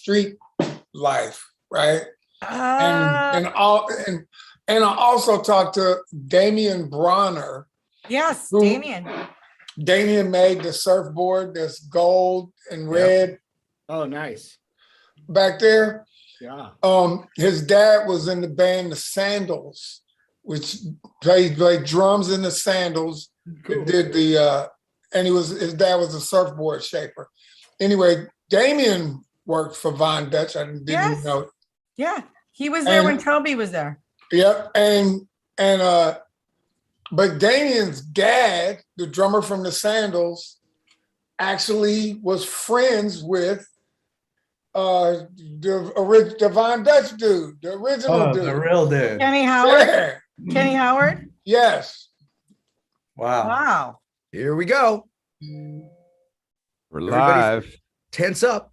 street life, right? And I also talked to Damian Bronner. Yes, Damian. Damian made the surfboard that's gold and red. Oh, nice. Back there. Yeah. His dad was in the band The Sandals, which played drums in the Sandals. Cool. Did and his dad was a surfboard shaper. Anyway, Damian worked for Von Dutch. I didn't even know. Yeah, he was there when Toby was there. Yep, but Damian's dad, the drummer from the Sandals, actually was friends with the Von Dutch dude, the original dude. The real dude. Kenny Howard? Yeah. Kenny Howard? Yes. Wow. Here we go. We're live. Tense up.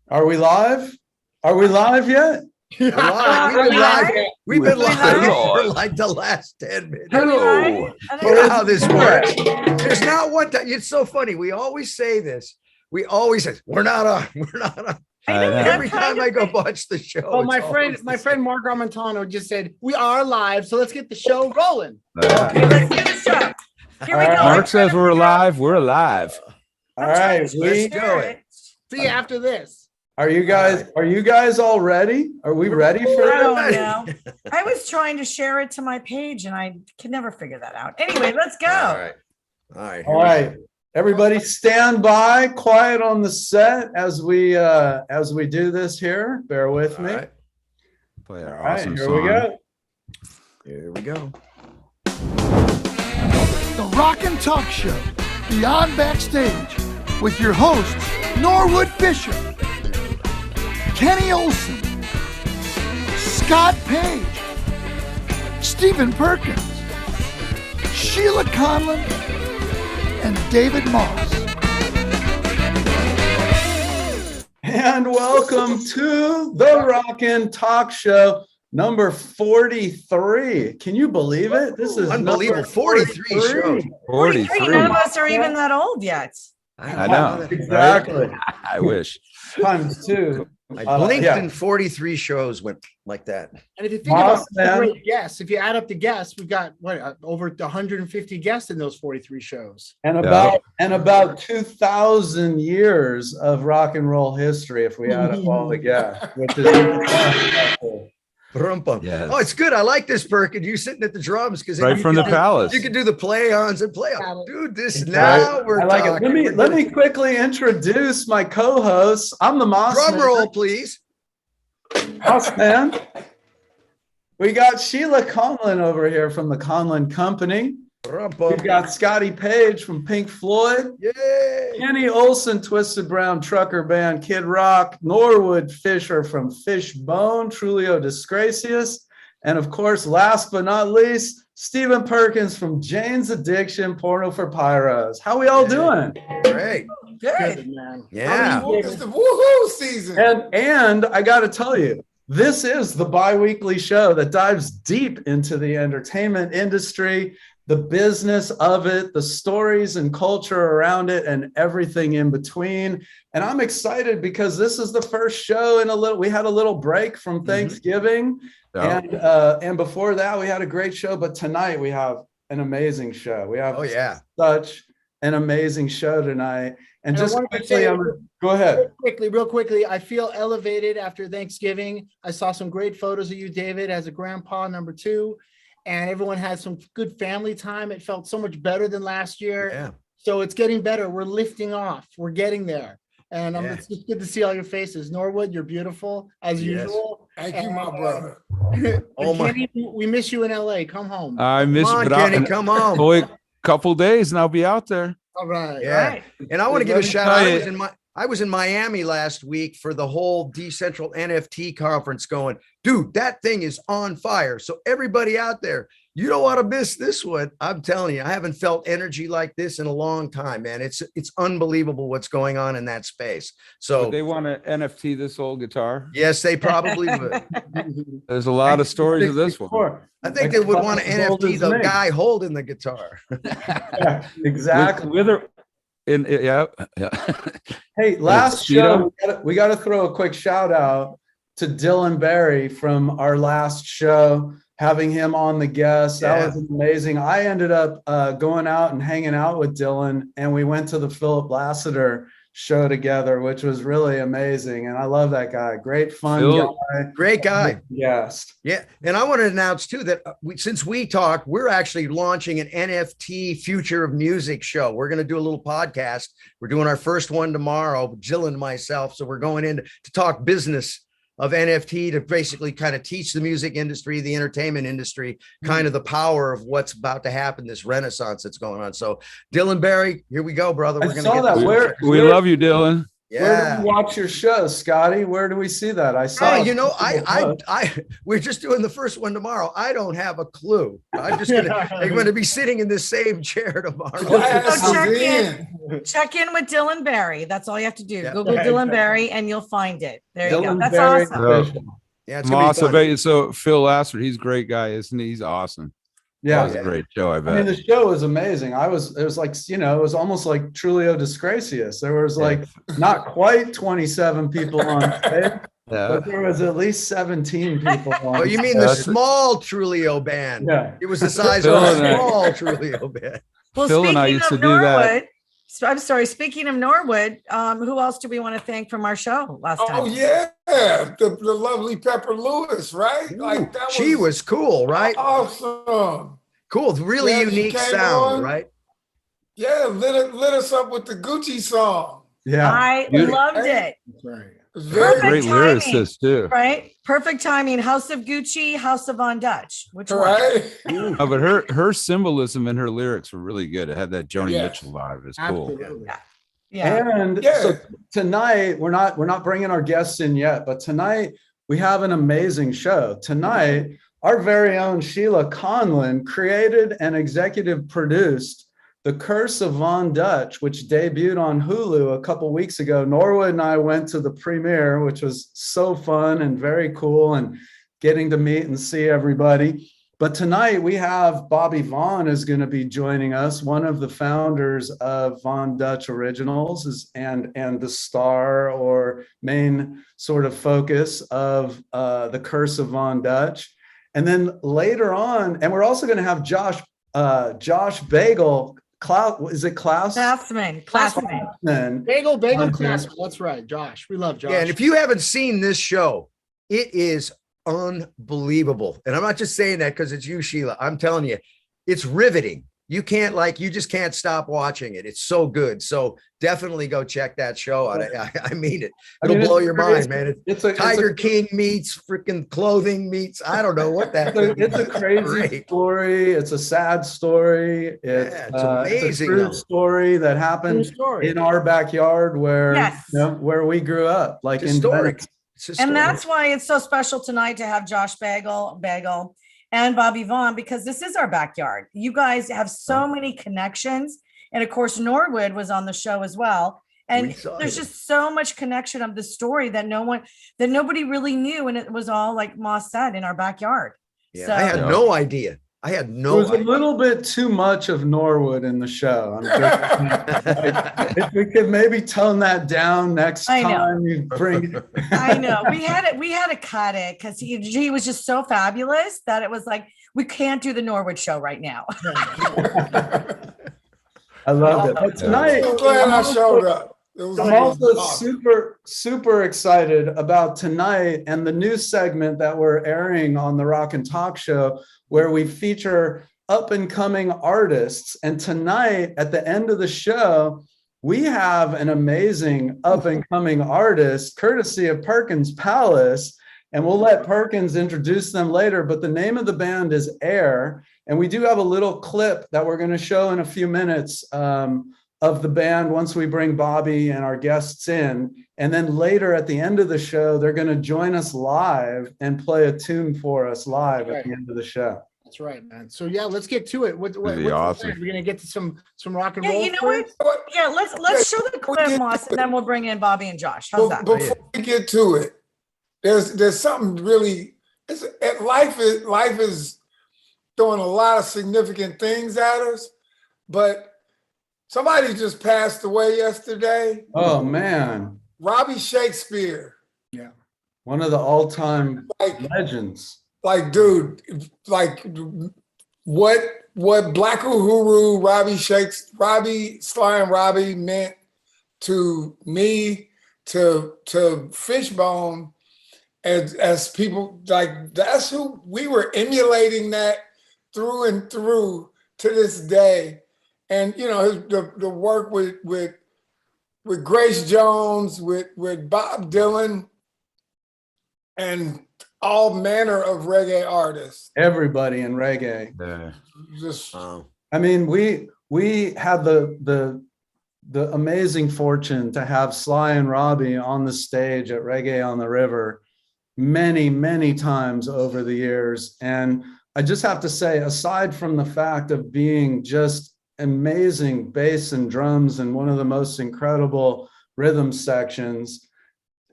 Are we live? Are we live yet? We've been live. We've been live for like the last 10 minutes. Hello. You know how this works. There's not one time. It's so funny. We always say this. We always say, we're not on. We're not on. Every time I go watch the show. Oh, my friend Mark Ramontano just said, we are live, so let's get the show rolling. Okay, let's do the show. Here we go. Mark says we're alive. We're alive. All right, Let's do it. See you after this. Are you guys all ready? Are we ready for I this? don't know. I was trying to share it to my page and I could never figure that out. Anyway, let's go. All right. All right. Everybody stand by, quiet on the set as we do this here. Bear with me. Right. Play our All right, awesome here song. we go. Here we go. The Rock and Talk Show, Beyond Backstage, with your hosts, Norwood Fisher, Kenny Olson, Scott Page, Stephen Perkins, Sheila Conlon, and David Moss. And welcome to the Rock and Talk Show number 43. Can you believe it? This is Unbelievable. 43 shows. 43. None of us are even that old yet. I know. Exactly. I wish. Times two. I blinked and 43 shows went like that. And if you think about the great guests, if you add up the guests, we've got over 150 guests in those 43 shows. And about 2,000 years of rock and roll history if we add up all the guests, which is Yes. Oh, it's good. I like this, Perkins. You sitting at the drums because Right from the palace. You can do the play-ons and play-offs. Dude, this now we're I like talking. it. Let me quickly introduce my co-hosts. I'm the Moss Drum Man. roll, please. Moss Man. We got Sheila Conlon over here from the Conlon Company. We've got Scotty Page from Pink Floyd. Yay! Kenny Olson, Twisted Brown Trucker Band, Kid Rock, Norwood Fisher from Fishbone, Trulio Disgracious, and of course, last but not least, Stephen Perkins from Jane's Addiction, Porno for Pyros. How we all doing? Great. Good. Man. Yeah. It's the woohoo season. And I got to tell you, this is the bi-weekly show that dives deep into the entertainment industry, the business of it, the stories and culture around it, and everything in between. And I'm excited because this is the first show we had a little break from Thanksgiving. And before that, we had a great show. But tonight we have an amazing show. We have such an amazing show tonight. And just quickly, go ahead. Real quickly, I feel elevated after Thanksgiving. I saw some great photos of you, David, as a grandpa, number 2. And everyone had some good family time. It felt so much better than last year. Yeah. So it's getting better. We're lifting off. We're getting there. And it's just good to see all your faces. Norwood, you're beautiful as usual. Thank you, my brother. Kenny, we miss you in LA. Come home. I miss Come on, but Kenny, come on. Boy, couple days and I'll be out there. All right. Yeah. Right. And I want to give a Let me shout tell out. I was in Miami last week for the whole Decentral NFT conference going, dude, that thing is on fire. So everybody out there, you don't want to miss this one. I'm telling you, I haven't felt energy like this in a long time, man. It's unbelievable what's going on in that space. So Would they want to NFT this old guitar? yes, they probably would. There's a lot of stories of this one. I think they would want to NFT the guy holding the guitar. Yeah, exactly. Yeah. Hey, last Speedo? show, we got to throw a quick shout out to Dylan Barry from our last show, having him on the guest. That was amazing. I ended up going out and hanging out with Dylan, and we went to the Philip Lassiter show together, which was really amazing. And I love that guy. Great fun guy. Great guy. Yes. Yeah. And I want to announce too that since we talked, we're actually launching an NFT Future of Music show. We're going to do a little podcast. We're doing our first one tomorrow, Jill and myself. So we're going in to talk business of NFT, to basically kind of teach the music industry, the entertainment industry, kind of the power of what's about to happen, this renaissance that's going on. So Dylan Barry, here we go, brother. We're I saw that. We love you, Dylan. Where do we watch your show, Scotty? Where do we see that? I saw. You know, we're just doing the first one tomorrow. I don't have a clue. I'm going to be sitting in the same chair tomorrow. So check in with Dylan Barry. That's all you have to do. Google Dylan Barry and you'll find it. There you go. That's Barry. awesome. Yeah, it's awesome. So Phil Lassiter, he's a great guy, isn't he? He's awesome. Yeah, it was a great show. I bet. I mean, the show was amazing. It was like, you know, it was almost like Trulio Disgracius. There was like not quite 27 people on stage, but there was at least 17 people on. Oh, you mean the small Trulio band? Yeah, it was the size of a small Trulio band. Well, Phil and I used to do that. I'm sorry. Speaking of Norwood, who else do we want to thank from our show last time? Oh yeah, the lovely Pepper Lewis, right? Like that. She was cool, right? Awesome. Cool, really unique sound, right? Yeah, lit us up with the Gucci song. Yeah, I loved it. Very great lyricist too, right? Perfect timing. House of Gucci, House of Von Dutch. Which right? one? Oh, but her symbolism and her lyrics were really good. It had that Joni Mitchell vibe. It's cool. Yeah. And so tonight we're not bringing our guests in yet, but tonight we have an amazing show. Tonight, our very own Sheila Conlon created and executive produced The Curse of Von Dutch, which debuted on Hulu a couple weeks ago. Norwood and I went to the premiere, which was so fun and very cool, and getting to meet and see everybody. But tonight we have Bobby Vaughn is going to be joining us, one of the founders of Von Dutch Originals and the star or main sort of focus of The Curse of Von Dutch. And then later on, and we're also going to have Josh Bagel. Is it Klaus? Klausman. Bagel Klausman. That's right, Josh. We love Josh. Yeah, and if you haven't seen this show, it is unbelievable. And I'm not just saying that because it's you, Sheila. I'm telling you, it's riveting. You just can't stop watching it. It's so good. So definitely go check that show out. I mean it. It'll blow your mind, man. It's Tiger King meets freaking clothing meets. I don't know what that is. It's a crazy story. It's a sad story. It's amazing. It's a true story that happened in our backyard where we grew up, like in Venice. And that's why it's so special tonight to have Josh Bagel and Bobby Vaughn, because this is our backyard. You guys have so many connections. And of course, Norwood was on the show as well. And there's just so much connection of the story that nobody really knew. And it was all, like Moss said, in our backyard. Yeah, so, I had no idea. It was a little bit too much of Norwood in the show. If we could maybe tone that down next time you bring it. I know. We had to cut it because he was just so fabulous that it was like, we can't do the Norwood show right now. I loved it. But tonight, I'm glad I showed up. I'm also super excited about tonight and the new segment that we're airing on the Rock and Talk Show, where we feature up and coming artists. And tonight, at the end of the show, we have an amazing up and coming artist, courtesy of Perkins Palace. And we'll let Perkins introduce them later. But the name of the band is Air. And we do have a little clip that we're going to show in a few minutes of the band once we bring Bobby and our guests in. And then later at the end of the show, they're going to join us live and play a tune for us live at the end of the show. That's right, man. So yeah, let's get to it. What's awesome. We're going to get to some rock and roll. Yeah, you know what? Yeah, let's show the clip, Moss, and then we'll bring in Bobby and Josh. How's that? Before we get to it, there's something really, life is throwing a lot of significant things at us, but somebody just passed away yesterday. Oh man, Robbie Shakespeare. one of the all-time Like, legends. like, dude, like what Black Uhuru, Robbie, Sly and Robbie meant to me, to Fishbone, as people, like, that's who we were emulating, that through and through to this day. And you know, the work with Grace Jones, with Bob Dylan, and all manner of reggae artists. Everybody in reggae. Yeah. Just I mean, we had the amazing fortune to have Sly and Robbie on the stage at Reggae on the River many times over the years. And I just have to say, aside from the fact of being just amazing bass and drums and one of the most incredible rhythm sections,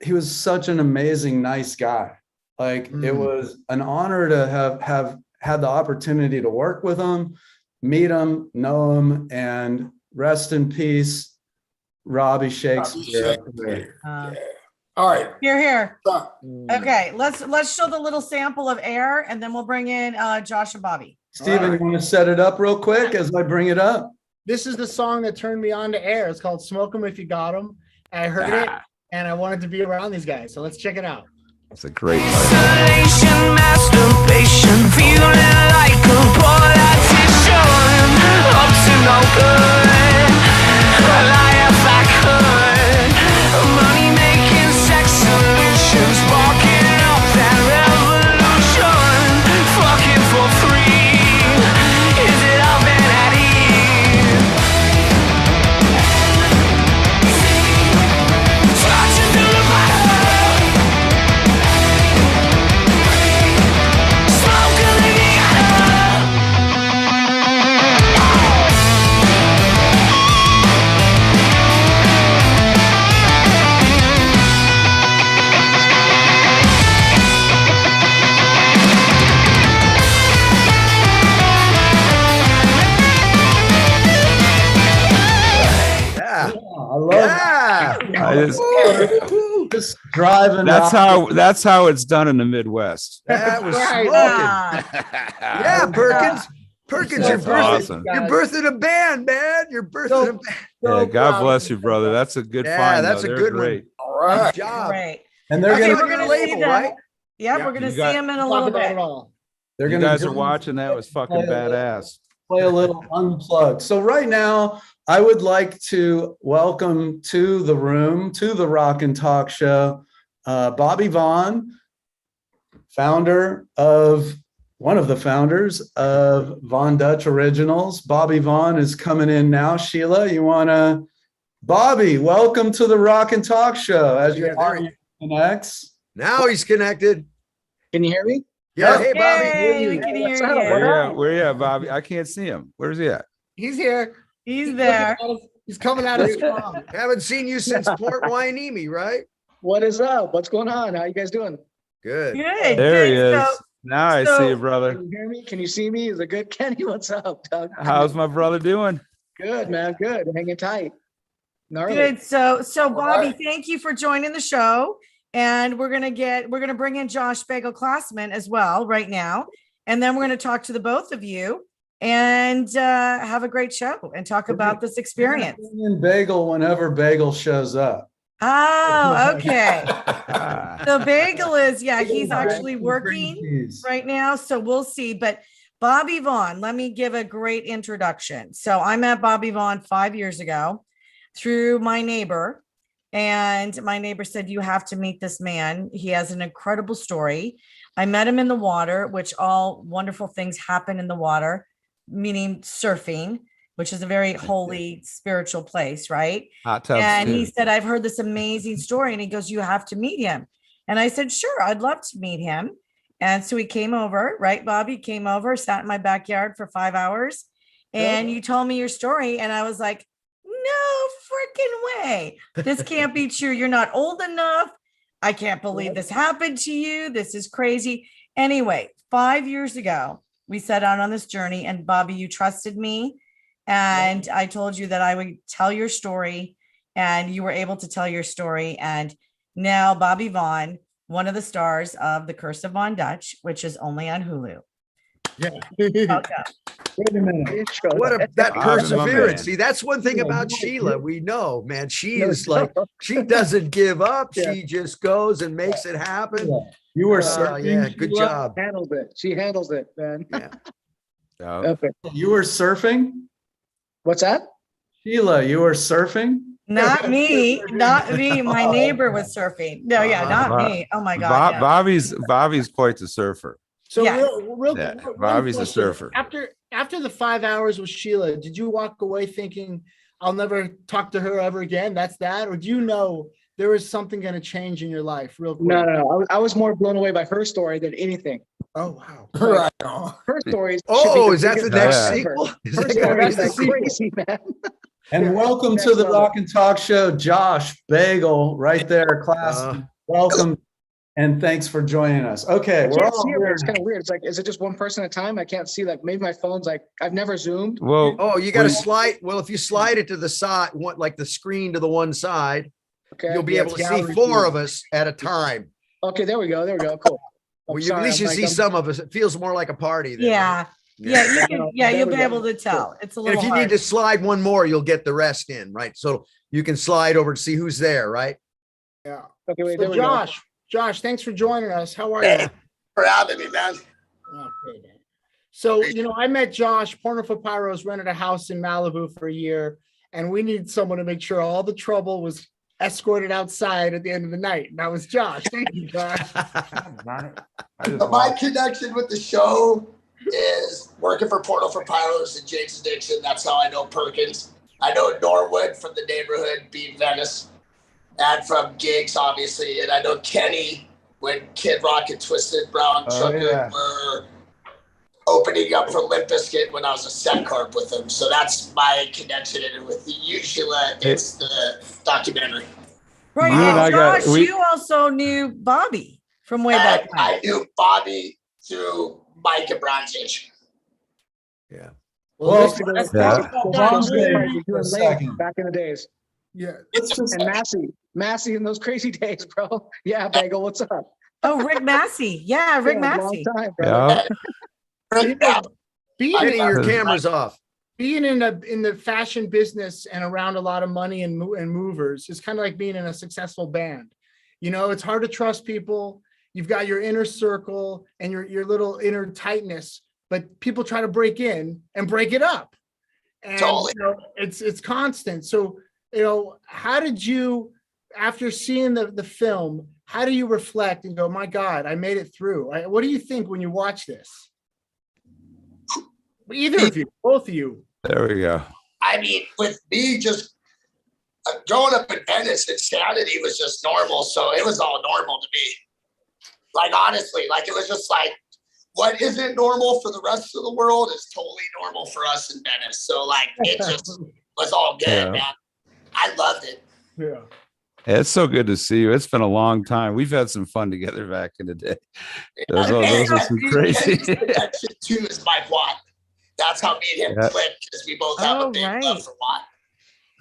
he was such an amazing, nice guy. Like, it was an honor to have had the opportunity to work with him, meet him, know him, and rest in peace, Robbie Shakespeare. Uh, all right. Here. Stop. Okay, let's show the little sample of Air, and then we'll bring in Josh and Bobby. Steven, you want to set it up real quick as I bring it up? This is the song that turned me on to Air. It's called "Smoke 'Em If You Got 'Em." And I heard it, and I wanted to be around these guys. So let's check it out. It's a great title. Isolation, masturbation, feeling like a politician, up to no good. I lie if I could. Money making sex solutions, walking up that revolution, fucking for free. Is it all vanity? Touching to the bottom. Yeah. I love Yeah. just driving. That's how it's done in the Midwest. That was Right. smoking. Yeah, Perkins. Perkins, That's awesome. you're birthing a band, man. You're birthing a band. Yeah, God bless you, brother. That's a good Yeah, find. that's though. a They're good one. great. All right. Good job. Great. And they're Okay, gonna we're gonna label, see them. right? Yeah, Yeah. we're gonna You see got- them in a Talk little about bit. it all. they're You gonna guys are watching. That was fucking badass. play a little unplugged. So right now, I would like to welcome to the room, to the Rock and Talk Show, Bobby Vaughn, one of the founders of Von Dutch Originals. Bobby Vaughn is coming in now. Sheila, Bobby, welcome to the Rock and Talk Show as your audience connects. Now he's connected. Can you hear me? Yeah. Hey, Bobby. Hey, we can hear What's you. up? Where you at, Bobby? I can't see him. Where's he at? He's here. He's there. He's coming out of strong. Haven't seen you since Port Hueneme, right? What is up? What's going on? How you guys doing? Good. Good. There he good. is. So, Now I so- see you, brother. Can you hear me? Can you see me? Is it good? Kenny, what's up, Doug? How's my brother doing? Good, man. Good. Hanging tight. Gnarly. good. So Bobby, right. thank you for joining the show. And we're gonna bring in Josh Bagel Classman as well right now. And then we're gonna talk to the both of you and have a great show and talk about this experience. Bring in Bagel whenever Bagel shows up. Oh, okay. Ah, So Bagel is, he's actually working Jeez. right now, so we'll see. But Bobby Vaughn, let me give a great introduction. So I met Bobby Vaughn 5 years ago through my neighbor, and my neighbor said, you have to meet this man. He has an incredible story. I met him in the water, which all wonderful things happen in the water, meaning surfing, which is a very holy spiritual place, right? hot tub. And he too. said, I've heard this amazing story. And he goes, you have to meet him. And I said, sure, I'd love to meet him. And so he came over, right, Bobby? Came over, sat in my backyard for 5 hours. And you told me your story. And I was like, no freaking way. This can't be true. You're not old enough. I can't believe this happened to you. This is crazy. Anyway, 5 years ago, we set out on this journey. And Bobby, you trusted me. And I told you that I would tell your story, and you were able to tell your story. And now Bobby Vaughn, one of the stars of The Curse of Von Dutch, which is only on Hulu. Yeah. Welcome. Wait a minute. That my perseverance. man. See, that's one thing about Sheila. We know, man, she is like, she doesn't give up. Yeah. She just goes and makes it happen. You were Yeah, surfing. good Sheila? job. Handles it. She handles it, man. Yeah. Yeah. Epic. You were surfing? What's that? Sheila, you were surfing? Not me, not me. My neighbor was surfing. No, yeah, not me. Oh my God. yeah. Bobby's quite the surfer. So Yes. real Yeah, one Bobby's a question. surfer. After the 5 hours with Sheila, did you walk away thinking, I'll never talk to her ever again? That's that? Or do you know there is something going to change in your life real quick? No. I was more blown away by her story than anything. Oh, wow. Right on. Her story. Oh, is that the biggest next Yeah. sequel? Is Her that story gonna be is the like sequel? crazy, man. And welcome to the Rock and Talk Show, Josh Bagel, right there, class. Welcome, and thanks for joining us. Okay, I we're can't all see it. here It's kind of weird. It's like, is it just one person at a time? I can't see. Like maybe my phone's like, I've never zoomed. Well, Oh, you got to We- slide. Well, if you slide it to the side, like the screen to the one side, Okay. you'll be Yeah, able to it's see gallery 4 view. of us at a time. Okay. There we go. Cool. I'm Well, at sorry, least you I'm see like, some of us. It feels more like a party. Then, right? Yeah. Yeah, you can, yeah, There you'll we be go. able to tell. It's a And little if you hard. need to slide one more, you'll get the rest in, right? So you can slide over to see who's there, right? Yeah. Okay, wait, So there we go. Josh, thanks for joining us. How are you? For having me, man. Okay, man. So, I met Josh. Porno for Pyros rented a house in Malibu for a year, and we needed someone to make sure all the trouble was escorted outside at the end of the night. And that was Josh. Thank you, Josh. My connection with the show is working for Porno for Pyros and Jake's Addiction. That's how I know Perkins. I know Norwood from the neighborhood, being Venice, and from gigs, obviously. And I know Kenny when Kid Rock and Twisted Brown Sugar were opening up for Limp Bizkit when I was a set carp with them. So that's my connection. And with the Usually, it's the documentary. Right. You and I got- Josh, we- you also knew Bobby from way And back. I knew Bobby through Mike Abramovich. Yeah. Well, That's Yeah. cool. Bombs Back Day for a second. in the days. Yeah. Let's just And Massey in those crazy days, bro. Yeah, Bagel, what's up? Oh, Rick Massey. Yeah, Rick Yeah, Massey. Long time, bro. Yeah. Being Getting your cameras off. being in the fashion business and around a lot of money and movers is kind of like being in a successful band. It's hard to trust people. You've got your inner circle and your little inner tightness, but people try to break in and break it up. And Totally. it's constant. So, how did you, after seeing the film, how do you reflect and go, my God, I made it through? What do you think when you watch this? Either of you, both of you. There we go. I mean, with me just growing up in Venice, insanity was just normal. So it was all normal to me. Like, honestly, like it was just like, what isn't normal for the rest of the world is totally normal for us in Venice. So like, it just was all good, Yeah. man. I loved it. Yeah. It's so good to see you. It's been a long time. We've had some fun together back in the day. Those are some crazy. Connection too is Mike Watt. That's how me and him Yeah. clicked, because we both have Oh, a big right. love for Watt.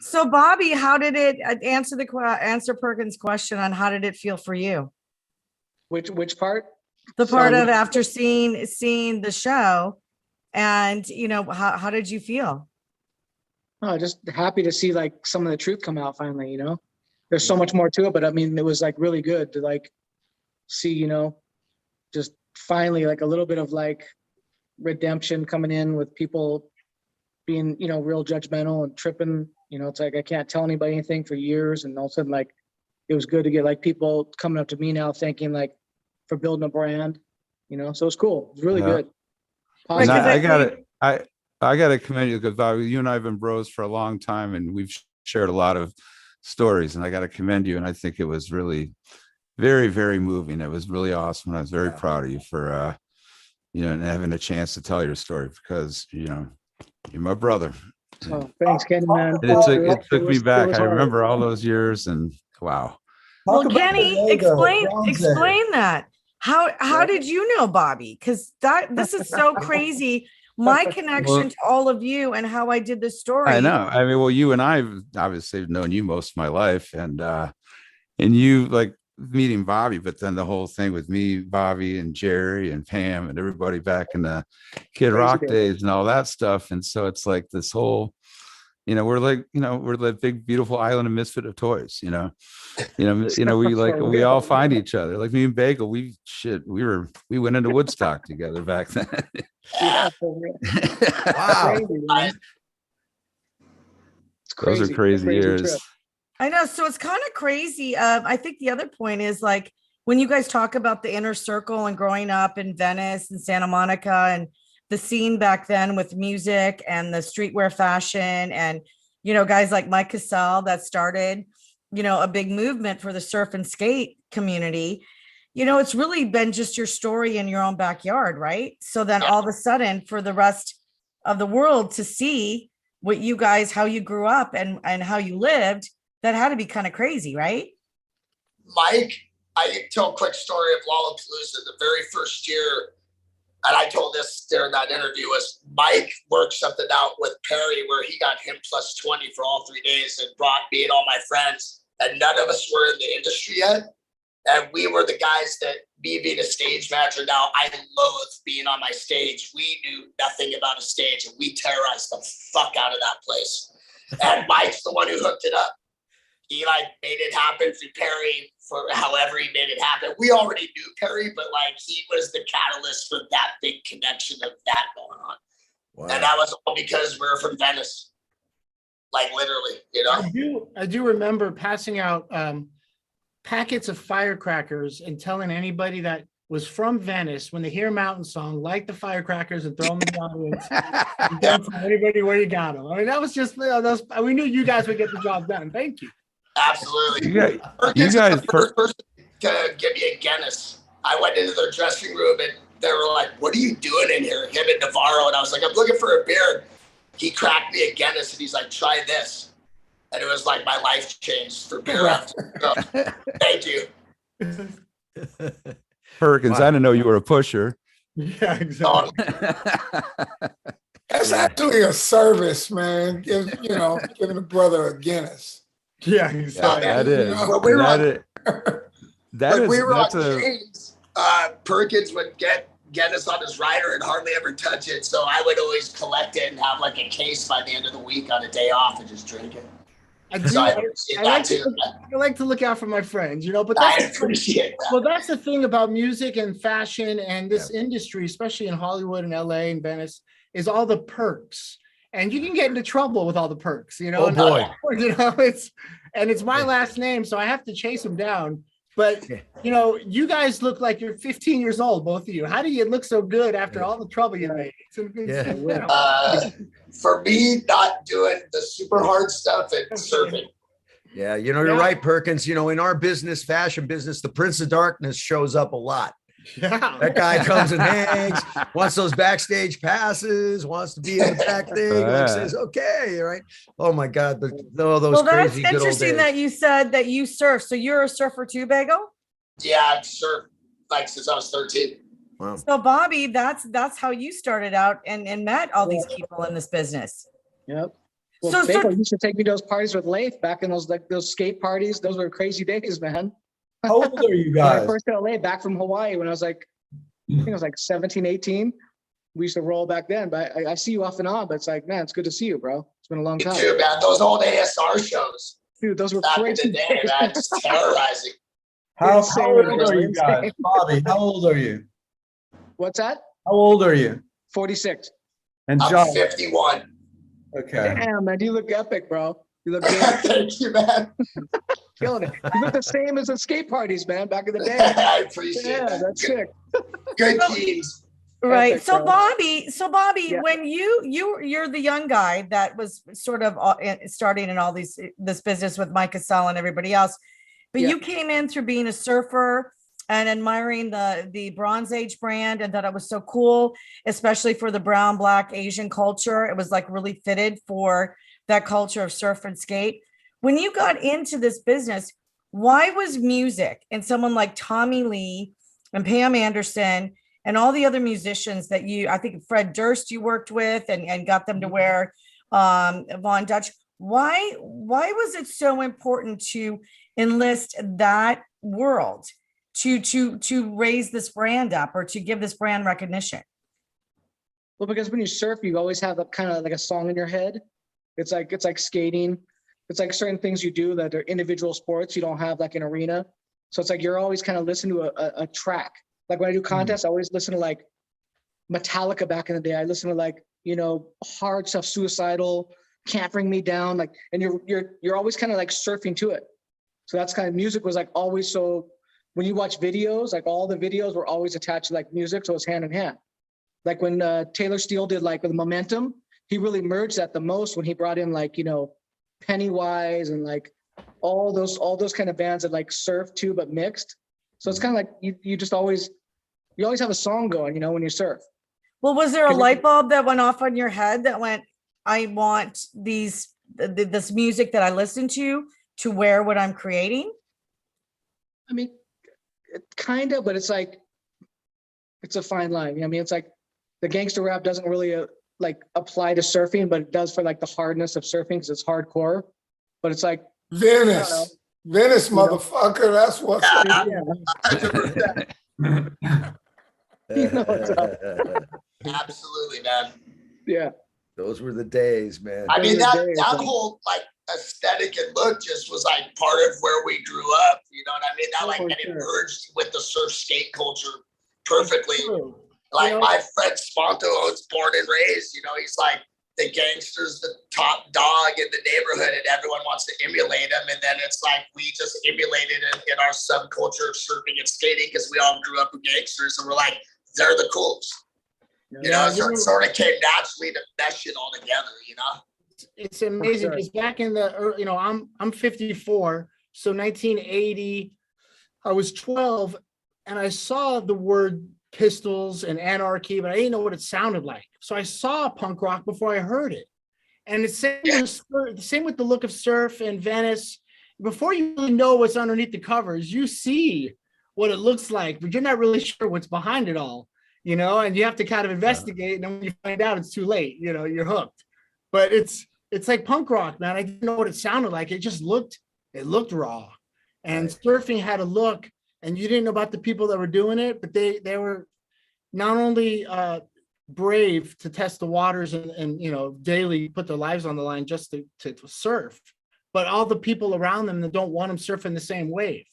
So, Bobby, how did it answer Perkins' question on how did it feel for you? Which part? The part So- of after seeing the show, and how did you feel? Oh, just happy to see like some of the truth come out finally, There's so much more to it, but I mean, it was like really good to like see, just finally like a little bit of like redemption coming in with people being, real judgmental and tripping. It's like I can't tell anybody anything for years, and all of a sudden, like, it was good to get like people coming up to me now thanking like for building a brand, so it's cool. It's really Yeah. good. Right, And 'cause I I got think- it. I got to commend you because Bobby, you and I have been bros for a long time, and we've shared a lot of stories. And I got to commend you. And I think it was really very, very moving. It was really awesome. And I was very proud of you for, and having a chance to tell your story because you're my brother. Oh, thanks, Kenny, man. And it took me was- back. was I hard. remember all those years, and wow. Well, Talk about Kenny, the logo, explain Bronze Day. explain that. How did you know Bobby? Because this is so crazy. my connection to all of you and how I did this story. I know. I mean, well, you and I've obviously known you most of my life, and you like meeting Bobby, but then the whole thing with me, Bobby, and Jerry, and Pam, and everybody back in the Kid Rock days and all that stuff. And so it's like this whole, we're like, we're the big beautiful island of misfit of toys. We all find each other. Like me and Bagel, we went into Woodstock together back then. Yeah. Wow. Those are crazy years. Trip. I know. So it's kind of crazy. I think the other point is like when you guys talk about the inner circle and growing up in Venice and Santa Monica and the scene back then with music and the streetwear fashion and, guys like Mike Cassell that started, a big movement for the surf and skate community. It's really been just your story in your own backyard, right? So then all of a sudden for the rest of the world to see what you guys, how you grew up and how you lived, that had to be kind of crazy, right? Mike, I can tell a quick story of Lollapalooza. The very first year, and I told this during that interview, was Mike worked something out with Perry where he got him plus 20 for all 3 days and brought me and all my friends. And none of us were in the industry yet. And we were the guys that, me being a stage manager now, I loathe being on my stage. We knew nothing about a stage and we terrorized the fuck out of that place. And Mike's the one who hooked it up. He made it happen through Perry for however he made it happen. We already knew Perry, but he was the catalyst for that big connection of that going on. Wow. And that was all because we're from Venice. Literally, I do remember passing out packets of firecrackers and telling anybody that was from Venice when they hear Mountain Song, light the firecrackers and throw them in the audience. And don't tell anybody where you got them. I mean, that was just, we knew you guys would get the job done. Thank you. Absolutely. You guys the first person to give me a Guinness. I went into their dressing room and they were like, "What are you doing in here?" Him and Navarro. And I was like, "I'm looking for a beer." He cracked me a Guinness and he's like, "Try this." And it was like my life changed for beer after. So, thank you. Perkins, I didn't know you were a pusher. Yeah, exactly. That's actually a service, man. Giving a brother a Guinness. Yeah, exactly. That is. We were on James. Perkins would get us on his rider and hardly ever touch it. So I would always collect it and have a case by the end of the week on a day off and just drink it. I like to look out for my friends, but I appreciate that. Well, that's the thing about music and fashion and this industry, especially in Hollywood and LA and Venice, is all the perks. And you can get into trouble with all the perks, Oh boy. It's my last name, so I have to chase them down. But you guys look like you're 15 years old, both of you. How do you look so good after all the trouble you made? For me, not doing the super hard stuff and surfing. Yeah, you're right, Perkins. In our business, fashion business, the Prince of Darkness shows up a lot. Yeah. That guy comes and hangs, wants those backstage passes, wants to be in the back thing, says, okay, right? Oh my God. Those crazy that's good old interesting days. that you said that you surf. So you're a surfer too, Bagel? Yeah, I've surfed since I was 13. Wow. So Bobby, that's how you started out and met all these people in this business. Yep. Well, Bagel used to take me to those parties with Leif back in those skate parties. Those were crazy days, man. How old are you guys? When I first got LA back from Hawaii when I was I think I was 17, 18. We used to roll back then, but I see you off and on, but it's man, it's good to see you, bro. It's been a long time. Me too, man. Those old ASR shows. Dude, those were back crazy in the day, man. Just terrorizing. How old are you guys? Bobby, how old are you? What's that? How old are you? 46. And I'm John? 51. Okay. Damn, man, you look epic, bro. You look good. Thank you, man. Killing it. You look the same as the skate parties, man, back in the day. I appreciate that. That's sick. Good teams. Right. Epic, so bro. Bobby, Yeah. when you're the young guy that was sort of starting in all this business with Mike Cassell and everybody else, but you came in through being a surfer and admiring the Bronze Age brand and thought it was so cool, especially for the brown, black, Asian culture. It was really fitted for that culture of surf and skate. When you got into this business, why was music and someone like Tommy Lee and Pam Anderson and all the other musicians that I think Fred Durst you worked with and got them to wear Von Dutch. Why was it so important to enlist that world to raise this brand up or to give this brand recognition? Well, because when you surf, you always have a kind of like a song in your head. It's like skating. It's like certain things you do that are individual sports. You don't have like an arena. So it's like you're always kind of listening to a track. Like when I do contests, I always listen to like Metallica back in the day. I listen to like, you know, hard stuff, Suicidal, Can't Bring Me Down. Like, and you're always kind of like surfing to it. So that's kind of music was like always so when you watch videos, like all the videos were always attached to like music. So it's hand in hand. Like when Taylor Steele did like with Momentum, he really merged that the most when he brought in like, you know, Pennywise and like all those kind of bands that like surf too, but mixed. So it's kind of like you always have a song going, you know, when you surf. Well, was there a light bulb that went off on your head that went, I want this music that I listen to wear what I'm creating? I mean, kind of, but it's like, it's a fine line. You know what I mean? It's like the gangster rap doesn't really like apply to surfing, but it does for like the hardness of surfing because it's hardcore. But it's like Venice, motherfucker. That's what's up. You know what's up. Absolutely, man. Yeah. Those were the days, man. I mean, Those that are days, that man. whole like aesthetic and look just was like part of where we grew up. You know what I mean? That like and it merged with the surf skate culture perfectly. True. Like You know- my friend Sponto was born and raised, you know, he's like the gangster's the top dog in the neighborhood and everyone wants to emulate him. And then it's like we just emulated it in our subculture of surfing and skating because we all grew up with gangsters and we're like, they're the coolest. You know, so it sort of came naturally to mesh it all together, you know? It's amazing sure. because back in the, you know, I'm 54, so 1980, I was 12, and I saw the word pistols and anarchy, but I didn't know what it sounded like. So I saw punk rock before I heard it, and it's the same with the look of surf and Venice. Before you really know what's underneath the covers, you see what it looks like, but you're not really sure what's behind it all. You know, and you have to kind of investigate, and then when you find out, it's too late. You know, you're hooked. But it's like punk rock, man. I didn't know what it sounded like. It looked raw, and surfing had a look, and you didn't know about the people that were doing it, but they were not only brave to test the waters and you know daily put their lives on the line just to surf, but all the people around them that don't want them surfing the same wave,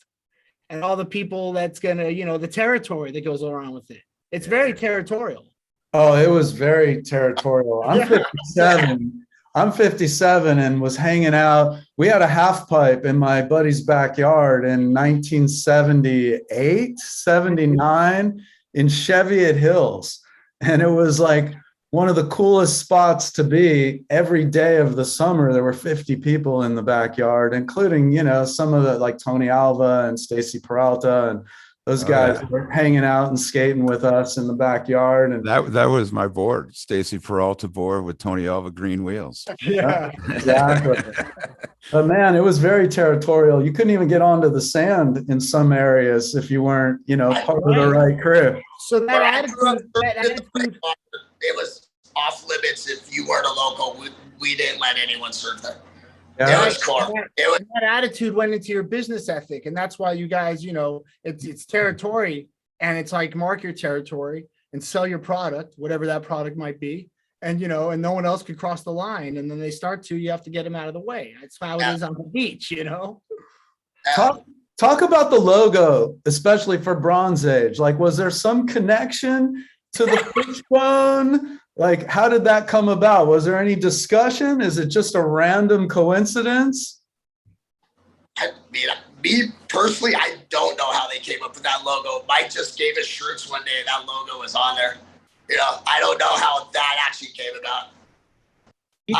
and all the people that's gonna, you know, the territory that goes around with it. It's very territorial. Oh, it was very territorial. I'm 57. I'm 57 and was hanging out. We had a half pipe in my buddy's backyard in 1978, 79 in Cheviot Hills. And it was like one of the coolest spots to be. Every day of the summer, there were 50 people in the backyard, including, you know, some of the like Tony Alva and Stacy Peralta and those guys were hanging out and skating with us in the backyard. And that was my board, Stacy Peralta board with Tony Alva green wheels. Yeah, exactly. But man, it was very territorial. You couldn't even get onto the sand in some areas if you weren't, you know, part of the right crew. So When that I grew up attitude, in the breakwater, it was off limits if you weren't a local. We didn't let anyone surf there. Yeah. It was core. It was that attitude went into your business ethic, and that's why you guys, you know, it's territory, and it's like mark your territory and sell your product, whatever that product might be, and you know, and no one else could cross the line, and then they start to, you have to get them out of the way. That's how it is on the beach, you know. Talk about the logo, especially for Bronze Age. Like, was there some connection to the fishbone? Like, how did that come about? Was there any discussion? Is it just a random coincidence? I mean, me personally, I don't know how they came up with that logo. Mike just gave us shirts one day and that logo was on there. You know, I don't know how that actually came about. He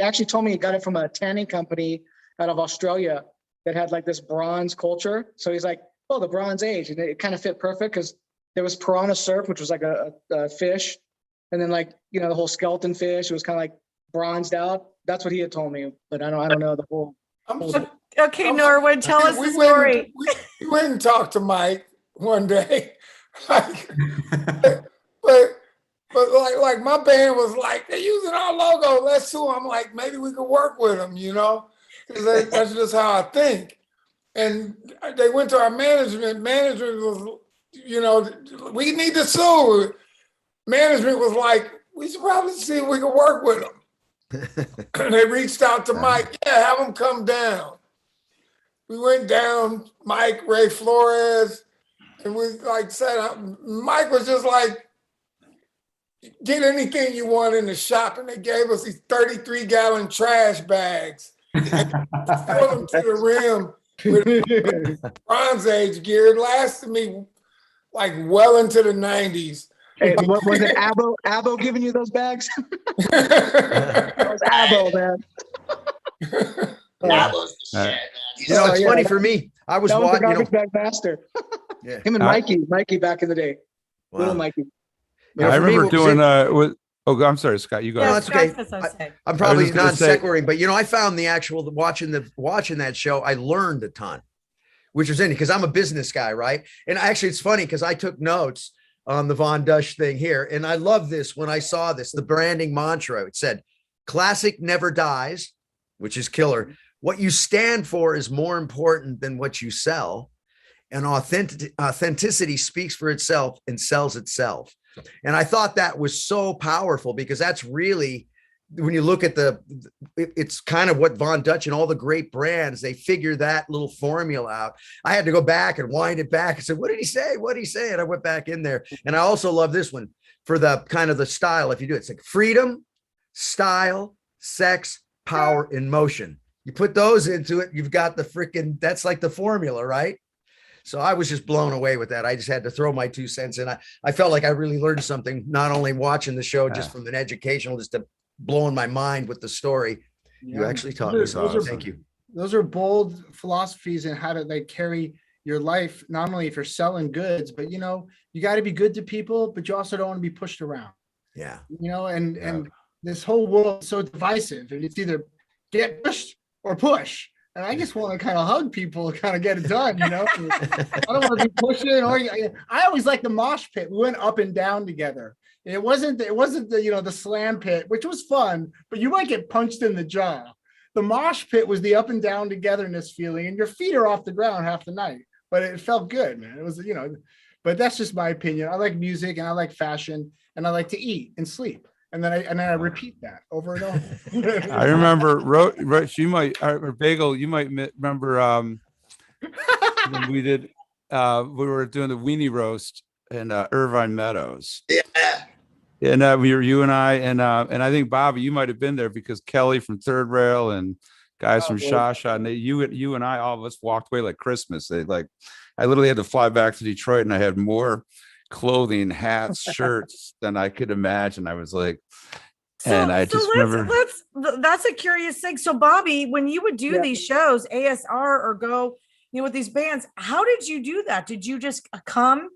actually told me he got it from a tanning company out of Australia that had like this bronze culture. So he's like, oh, the Bronze Age. And it kind of fit perfect because there was piranha surf, which was like a fish. And then like, you know, the whole skeleton fish, it was kind of like bronzed out. That's what he had told me, but I don't know the whole. Okay, Norwood, tell us the story. We went and talked to Mike one day Like, but like my band was like, they're using our logo. Let's sue 'em. I'm like, maybe we could work with them, you know, because that's just how I think. And they went to our management. Management was, you know, we need to sue. Management was like, we should probably see if we can work with them. And they reached out to Mike. Yeah, have him come down. We went down, Mike, Ray Flores, and we like said, Mike was just like, get anything you want in the shop. And they gave us these 33-gallon trash bags. And filled them to the rim with Bronze Age gear. It lasted me like well into the 90s. Hey, what was it? Abo giving you those bags? That was Abo, man. That was the shit, man. You know, it's yeah. funny for me. I was That was the watching, you know, garbage bag master. Yeah. Him and Mikey back in the day. wow. Little Mikey. You know, I for me, remember what was doing it- I'm sorry, Scott, you go. No, ahead. that's okay. Scott says I say. I'm probably just gonna not say- sequiring, but you know, I found the actual watching that show, I learned a ton, which was in because I'm a business guy, right? And actually, it's funny because I took notes on the Von Dutch thing here, and I love this when I saw this. The branding mantra, it said, "Classic never dies," which is killer. What you stand for is more important than what you sell, and authenticity speaks for itself and sells itself. And I thought that was so powerful because that's really, when you look at it's kind of what Von Dutch and all the great brands, they figure that little formula out. I had to go back and wind it back and say, what did he say? What did he say? And I went back in there. And I also love this one for the kind of the style. If you do it, it's like freedom, style, sex, power, and motion. You put those into it, you've got the freaking, that's like the formula, right? So I was just blown away with that. I just had to throw my 2 cents in. I felt like I really learned something, not only watching the show just from an educational, just to blowing my mind with the story. You actually taught me something. Thank you. Those are bold philosophies and how to like carry your life, not only if you're selling goods, but you know, you got to be good to people, but you also don't want to be pushed around. Yeah. You know, and this whole world is so divisive, and it's either get pushed or push. And I just want to kind of hug people, kind of get it done, you know. I don't want to be pushing. I always like the mosh pit. We went up and down together. It wasn't the, you know, the slam pit, which was fun, but you might get punched in the jaw. The mosh pit was the up and down togetherness feeling, and your feet are off the ground half the night, but it felt good, man. It was, you know, but that's just my opinion. I like music and I like fashion and I like to eat and sleep. And then I repeat that over and over. I remember, Roach, you might, or Bagel, you might remember when we did, we were doing the weenie roast in Irvine Meadows. Yeah. And we were, you and I think Bobby, you might have been there because Kelly from Third Rail and guys from Shasha, and you and I, all of us walked away like Christmas. I literally had to fly back to Detroit, and I had more clothing, hats, shirts than I could imagine. I was like, and I just remember. That's a curious thing. So Bobby, when you would do these shows, ASR or go, you know, with these bands, how did you do that? Did you just come?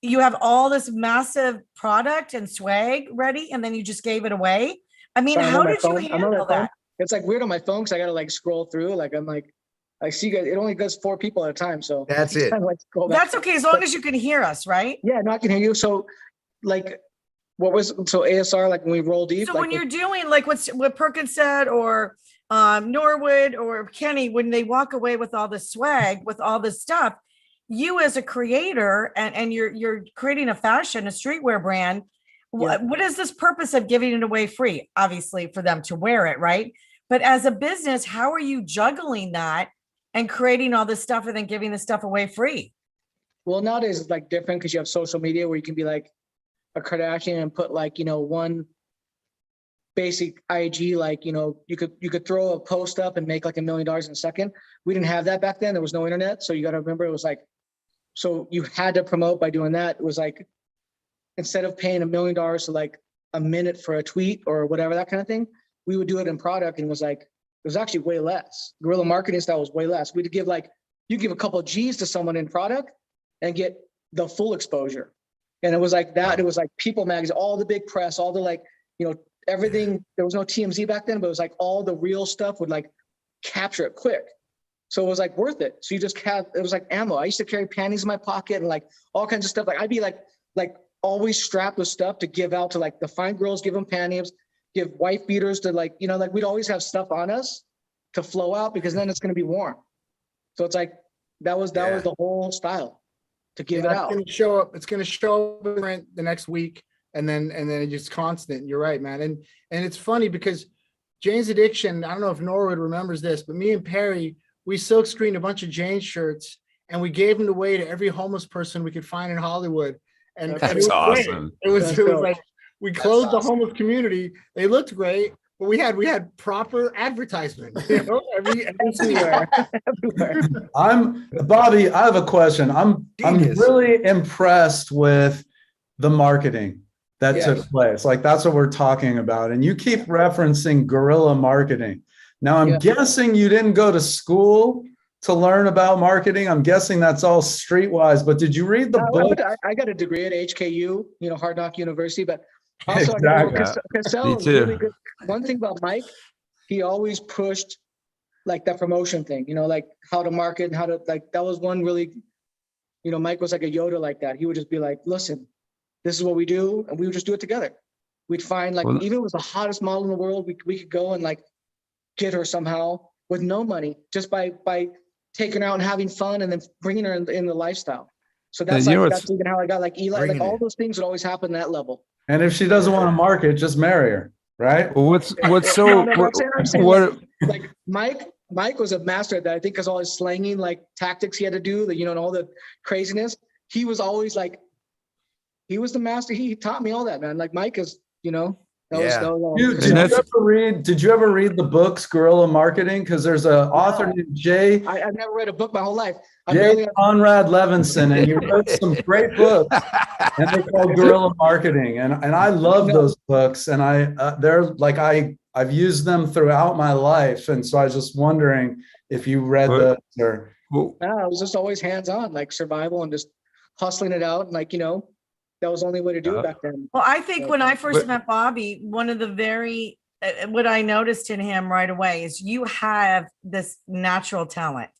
You have all this massive product and swag ready, and then you just gave it away? I mean, how did you handle that? It's like weird on my phone because I gotta like scroll through. Like I'm like, I see guys. It only does 4 people at a time, so that's it. Like that's okay as long as you can hear us, right? Yeah, no, I can hear you. So, like, ASR? Like when we roll deep. So like, when you're doing like what Perkins said, or Norwood or Kenny, when they walk away with all the swag, with all this stuff, you as a creator and you're creating a fashion, a streetwear brand. What is this purpose of giving it away free? Obviously for them to wear it, right? But as a business, how are you juggling that and creating all this stuff and then giving the stuff away free? Well, nowadays it's like different because you have social media where you can be like a Kardashian and put like, you know, one basic IG, like, you know, you could throw a post up and make like $1 million in a second. We didn't have that back then. There was no internet. So you got to remember, it was like, so you had to promote by doing that. It was like, instead of paying $1 million to like a minute for a tweet or whatever, that kind of thing, we would do it in product, and it was like, it was actually way less. Guerrilla marketing style was way less. We'd give like, you give a couple of G's to someone in product and get the full exposure. And it was like that. It was like People Magazine, all the big press, all the like, you know, everything. There was no TMZ back then, but it was like all the real stuff would like capture it quick. So it was like worth it. So you just have, it was like ammo. I used to carry panties in my pocket and like all kinds of stuff. Like I'd be like always strapped with stuff to give out to like the fine girls, give them panties, give wife beaters to like, you know, like we'd always have stuff on us to flow out because then it's going to be warm. So it's like, that was the whole style to give it out. It's going to show up the next week. And then it's just constant. You're right, man. And it's funny because Jane's Addiction, I don't know if Norwood remembers this, but me and Perry, we silk screened a bunch of Jane shirts and we gave them away to every homeless person we could find in Hollywood. And That's it was great. awesome. It was like we closed the homeless community. They looked great, but we had proper advertisement. You know, everywhere. Bobby, I have a question. I'm really impressed with the marketing that took place. Like that's what we're talking about. And you keep referencing guerrilla marketing. Now, I'm guessing you didn't go to school to learn about marketing. I'm guessing that's all streetwise, but did you read the book? I got a degree at HKU, you know, Hard Knock University, but also Me too. really good. One thing about Mike, he always pushed like that promotion thing, you know, like how to market and how to like, that was one really, you know, Mike was like a Yoda like that. He would just be like, listen, this is what we do. And we would just do it together. We'd find like, even if it was the hottest model in the world, we could go and like, get her somehow with no money, just by taking her out and having fun and then bringing her in the lifestyle. So that's like, that's even how I got like Eli, like all those things would always happen at that level. And if she doesn't want to market, just marry her, right? Well, what's so like Mike was a master at that. I think because all his slanging like tactics he had to do, you know, and all the craziness, he was always like, he was the master. He taught me all that, man. Like Mike is, you know. Did you ever read the books Guerrilla Marketing? Because there's an author named Jay. I've never read a book my whole life. Conrad Levinson, and you wrote some great books, and they're called Guerrilla Marketing, and I love those books, and I've used them throughout my life, and so I was just wondering if you read those or. No, I was just always hands on, like survival and just hustling it out, and like you know. That was the only way to do it back then. Well, I think when I first met Bobby, one of the what I noticed in him right away is you have this natural talent.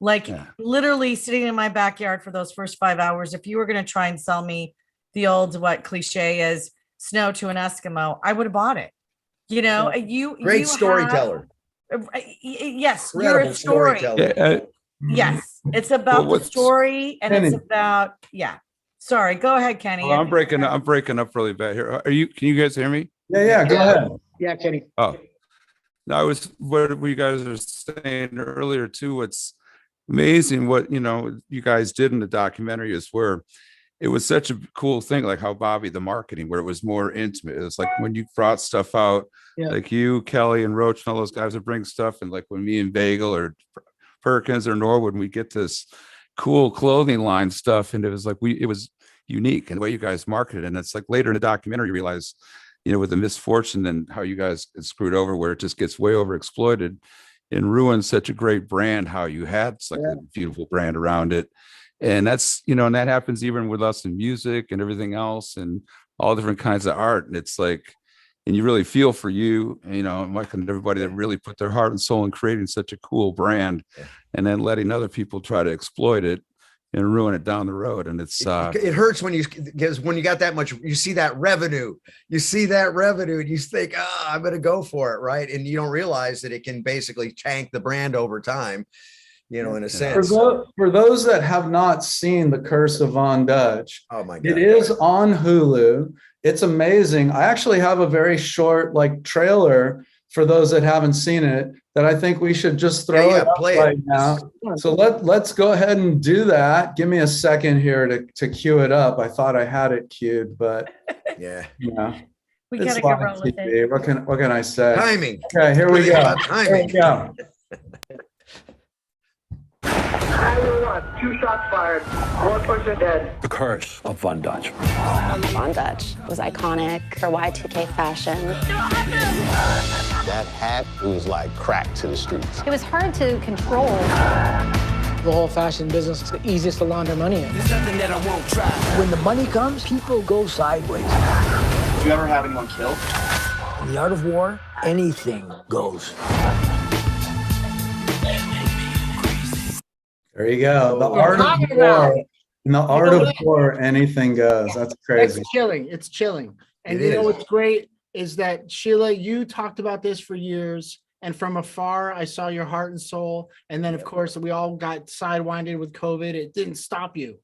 Like literally sitting in my backyard for those first 5 hours, if you were going to try and sell me the old, what cliche is snow to an Eskimo, I would have bought it. You know, great storyteller. Yes, you're a story. Yes, it's about the story and it's about, Sorry, go ahead, Kenny. Well, I'm breaking up really bad here. Can you guys hear me? Yeah, go ahead. Yeah, Kenny. Oh, no, what you guys are saying earlier too. What's amazing, what you guys did in the documentary is where it was such a cool thing, like how Bobby, the marketing, where it was more intimate. It was like when you brought stuff out, like you, Kelly, and Roach, and all those guys would bring stuff, and like when me and Bagel or Perkins or Norwood, we get this cool clothing line stuff, and it was like it was unique, and the way you guys marketed it. And it's like later in the documentary you realize, with the misfortune and how you guys get screwed over, where it just gets way over exploited and ruins such a great brand. How you had such a beautiful brand around it, and that's and that happens even with us in music and everything else and all different kinds of art. And it's like, and you really feel for Mike and everybody that really put their heart and soul in creating such a cool brand, and then letting other people try to exploit it and ruin it down the road. And it's it hurts when you got that much, you see that revenue, and you think, I'm going to go for it. Right. And you don't realize that it can basically tank the brand over time, in a sense. For those that have not seen The Curse of Von Dutch, oh my God, it is on Hulu. It's amazing. I actually have a very short trailer for those that haven't seen it that I think we should just throw it up right now. So let's go ahead and do that. Give me a second here to cue it up. I thought I had it queued, but we gotta go roll with it. What can I say? Timing. Okay, here we go. Timing. Here we go. 2 shots fired. 1 person dead. The Curse of Von Dutch. Von Dutch was iconic for Y2K fashion. That hat was like crack to the streets. It was hard to control. The whole fashion business is the easiest to launder money in. There's nothing that I won't try. When the money comes, people go sideways. Did you ever have anyone killed? In the art of war, anything goes. There you go. The Oh, art of talking about. war. In the art of war, anything goes. That's crazy. It's chilling. It's chilling. And It you know is. what's great is that Sheila, you talked about this for years. And from afar, I saw your heart and soul. And then, of course, we all got sidewinded with COVID. It didn't stop you.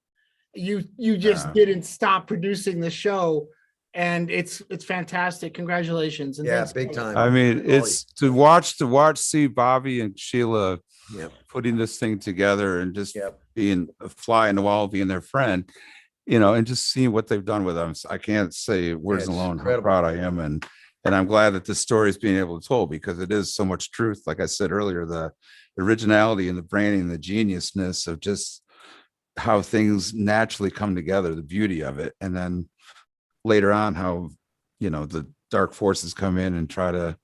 You just didn't stop producing the show. And it's fantastic. Congratulations. And Yeah, thanks. big time. I mean, it's to watch, see Bobby and Sheila Yep. putting this thing together and just Yep. being a fly in the wall, being their friend, you know, and just seeing what they've done with them. I can't say words It's alone how incredible. proud I am. And I'm glad that this story is being able to told, because it is so much truth. Like I said earlier, the originality and the branding, the geniusness of just how things naturally come together, the beauty of it. And then later on, how, you know, the dark forces come in and try to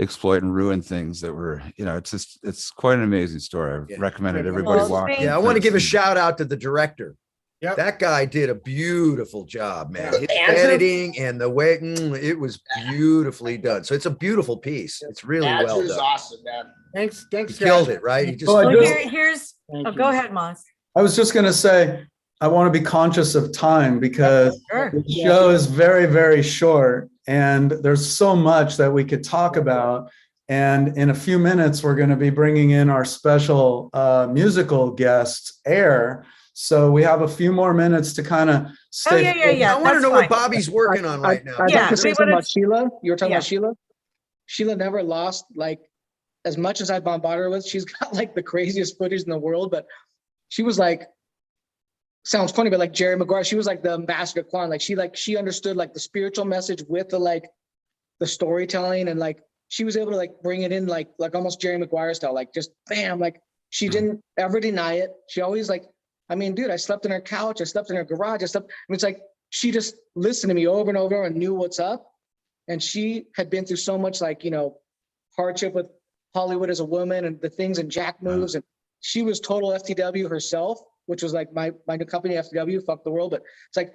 exploit and ruin things that were, you know, it's quite an amazing story. I Yeah. recommend everybody Well, watch. Yeah, I want to give a Thanks. shout out to the director. Yep. That guy did a beautiful job, man. His Andrew? editing and the way it was beautifully done. So it's a beautiful piece. It's really well Andrew's done. awesome, man. Thanks. He Guys. killed it, right? He just Well, I Well, just- here's, Thank oh, you. go ahead, Moss. I was just going to say, I want to be conscious of time because Sure. the show is very, very short and there's so much that we could talk about. And in a few minutes, we're going to be bringing in our special musical guest, Air. So we have a few more minutes to kind of stay. yeah. I want to that's know what fine. Bobby's working on right now. I'd Yeah, like to say we something wanna- about Sheila. You were talking Yeah. about Sheila. Sheila never lost, like, as much as I bombarded her with, she's got like the craziest footage in the world, but she was like, sounds funny, but like Jerry Maguire, she was like the ambassador Quan. Like she understood like the spiritual message with the storytelling, and like she was able to like bring it in like almost Jerry Maguire style, like just bam, like she didn't ever deny it. She always like, I mean, dude, I slept on her couch, I slept in her garage, I mean, it's like she just listened to me over and over and knew what's up. And she had been through so much like, you know, hardship with Hollywood as a woman and the things and Jack moves. And she was total FTW herself, which was like my new company, FTW, fuck the world. But it's like,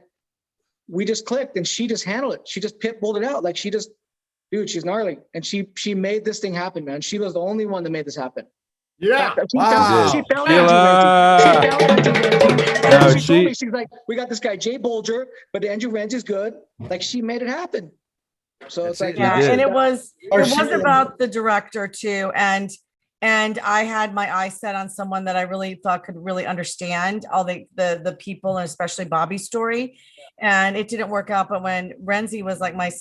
we just clicked and she just handled it. She just pit bulled it out. Like she just, dude, she's gnarly. And she made this thing happen, man. She was the only one that made this happen. Yeah. Wow. She found Sheila. Andrew Renzi. No, She told me, she- she's like, we got this guy, Jay Bolger, but Andrew Renzi's good. Like she made it happen. So it's like, Yeah, did. and it was Or it was she- about the director too, and I had my eyes set on someone that I really thought could really understand all the people, and especially Bobby's story. And it didn't work out. But when Renzi was like my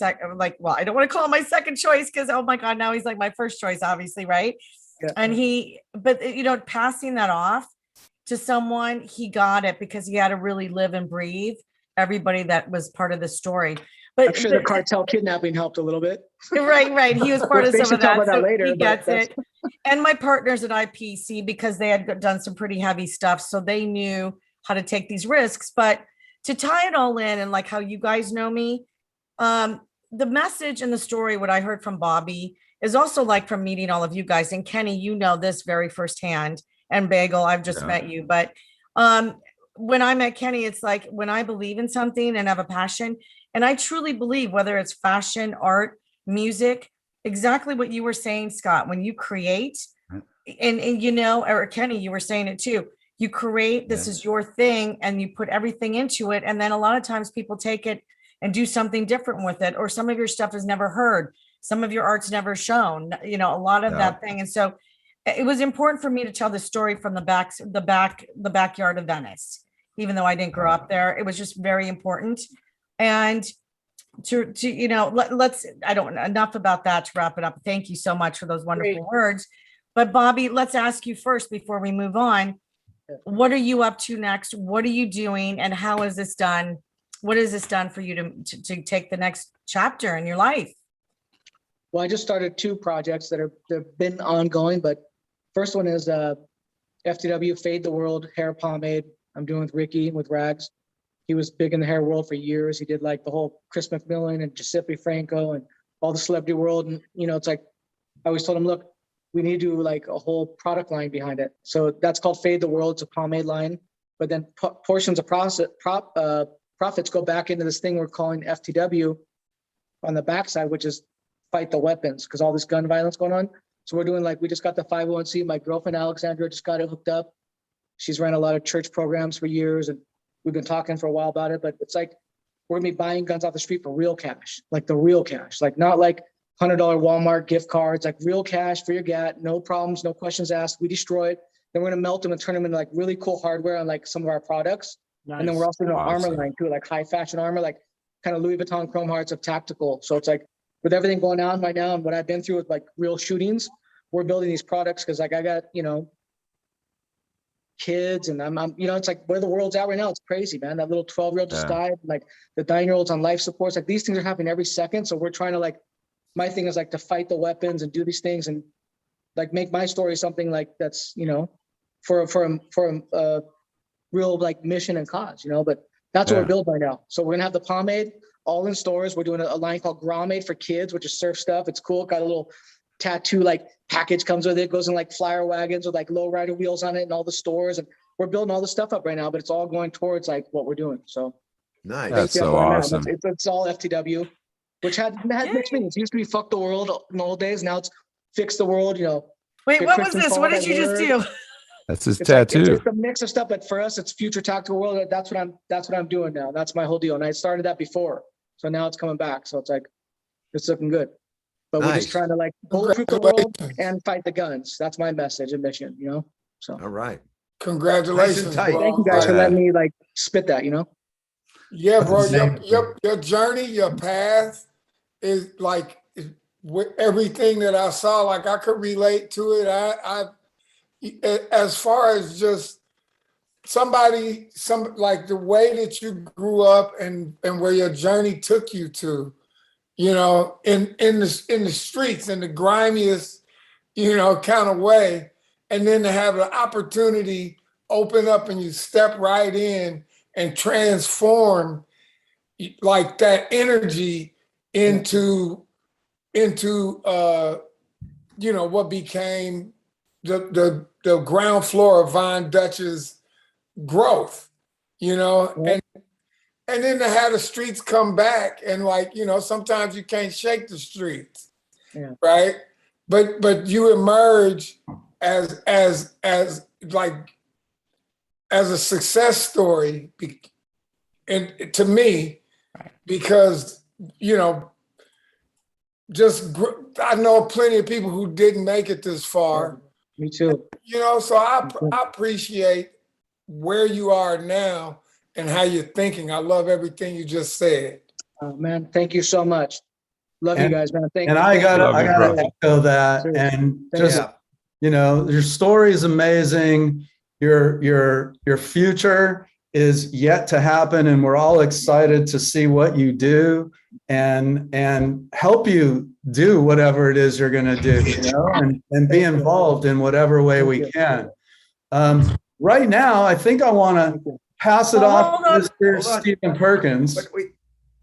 well, I don't want to call him my second choice because oh my God, now he's like my first choice, obviously, right? Yeah. And but you know, passing that off to someone, he got it because he had to really live and breathe everybody that was part of the story. But I'm sure the cartel kidnapping helped a little bit. right. He was part of They some should of talk that. about that So later, he but gets that's- it. And my partners at IPC, because they had done some pretty heavy stuff, so they knew how to take these risks. But to tie it all in and like how you guys know me, the message and the story, what I heard from Bobby is also like from meeting all of you guys. And Kenny, you know this very firsthand. And Bagel, I've just met you. But when I met Kenny, it's like when I believe in something and have a passion, and I truly believe, whether it's fashion, art, music, exactly what you were saying, Scott, when you create, and you know, or Kenny, you were saying it too. You create, this is your thing, and you put everything into it. And then a lot of times people take it and do something different with it, or some of your stuff is never heard. Some of your art's never shown, you know, a lot of that thing. And so it was important for me to tell the story from the backyard of Venice, even though I didn't grow up there. It was just very important. And to you know, let's, I don't know enough about that to wrap it up. Thank you so much for those wonderful words. But Bobby, let's ask you first before we move on. What are you up to next? What are you doing? And how is this done? What has this done for you to take the next chapter in your life? Well, I just started 2 projects that have been ongoing, but first one is FTW Fade the World hair pomade. I'm doing with Ricky with Rags. He was big in the hair world for years. He did like the whole Chris McMillan and Giuseppe Franco and all the celebrity world. And, you know, it's like, I always told him, look, we need to do like a whole product line behind it. So that's called Fade the World. It's a pomade line, but then portions of profits go back into this thing we're calling FTW on the backside, which is fight the weapons, because all this gun violence going on. So we're doing like, we just got the 501c. My girlfriend, Alexandra, just got it hooked up. She's ran a lot of church programs for years, and we've been talking for a while about it. But it's like we're gonna be buying guns off the street for real cash, like the real cash, like not like $100 Walmart gift cards, like real cash for your gat, no problems, no questions asked. We destroy it. Then we're gonna melt them and turn them into like really cool hardware on like some of our products. And then we're also doing an armor line too, like high fashion armor, like kind of Louis Vuitton Chrome Hearts of tactical. So it's like with everything going on right now and what I've been through with like real shootings, we're building these products because like I got, kids and I'm it's like where the world's at right now. It's crazy, man. That little 12-year-old just died, like the 9-year-olds on life supports. Like these things are happening every second. So we're trying to like, my thing is like to fight the weapons and do these things and like make my story something like that's, for a real like mission and cause, but that's what we're building right now. So we're gonna have the pomade all in stores. We're doing a line called Gromade for kids, which is surf stuff. It's cool. It got a little tattoo like package comes with it, goes in like flyer wagons with like low rider wheels on it in all the stores. And we're building all this stuff up right now, but it's all going towards like what we're doing. So nice. That's so awesome. It's all FTW, which had mixed meanings. It used to be fuck the world in the old days. Now it's fix the world, Wait, what was this? What did you just do? That's his It's tattoo. Like, it's a mix of stuff, but for us, it's future tactical world. That's what I'm doing now. That's my whole deal. And I started that before. So now it's coming back. So it's like, it's looking good. But we're just trying to like bulletproof the world and fight the guns. That's my message and mission, So all right. Congratulations. Nice bro. Thank you guys for letting me like spit that, Yeah, bro. Your journey, your path is like with everything that I saw, like I could relate to it. I as far as just some like the way that you grew up and where your journey took you to, in the streets in the grimiest, kind of way. And then to have the opportunity open up and you step right in and transform like that energy into what became the ground floor of Von Dutch's growth, and then to have the streets come back and like, sometimes you can't shake the streets, right? But you emerge as a success story, and to me, because I know plenty of people who didn't make it this far. Me too. So I appreciate where you are now and how you're thinking. I love everything you just said. Man, thank you so much. Love you guys, man. Thank you. I gotta echo that. And just, your story is amazing. Your future is yet to happen, and we're all excited to see what you do and help you do whatever it is you're going to do, and be involved in whatever way we can. Right now, I think I want to pass it off to Mr. Stephen Perkins.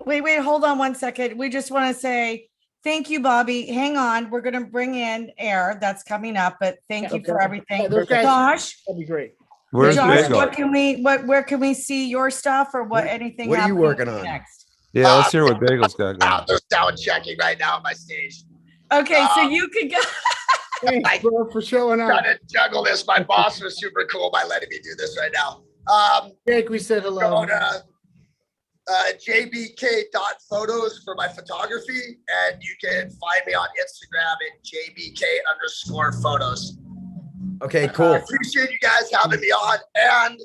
Wait, hold on 1 second. We just want to say thank you, Bobby. Hang on. We're going to bring in Air. That's coming up, but thank you for everything. Josh, that'd be great. Where's Josh, Bagel? where can we see your stuff or anything? What are you working on next? Yeah, let's hear what Bagel's got going. They're sound checking right now on my stage. Okay, so you could go. Thanks, bro, for showing up. Trying to juggle this. My boss was super cool by letting me do this right now. Jake, we said hello. Go to jbk.photos for my photography, and you can find me on Instagram at jbk_photos. Okay, cool. I appreciate you guys having me on, and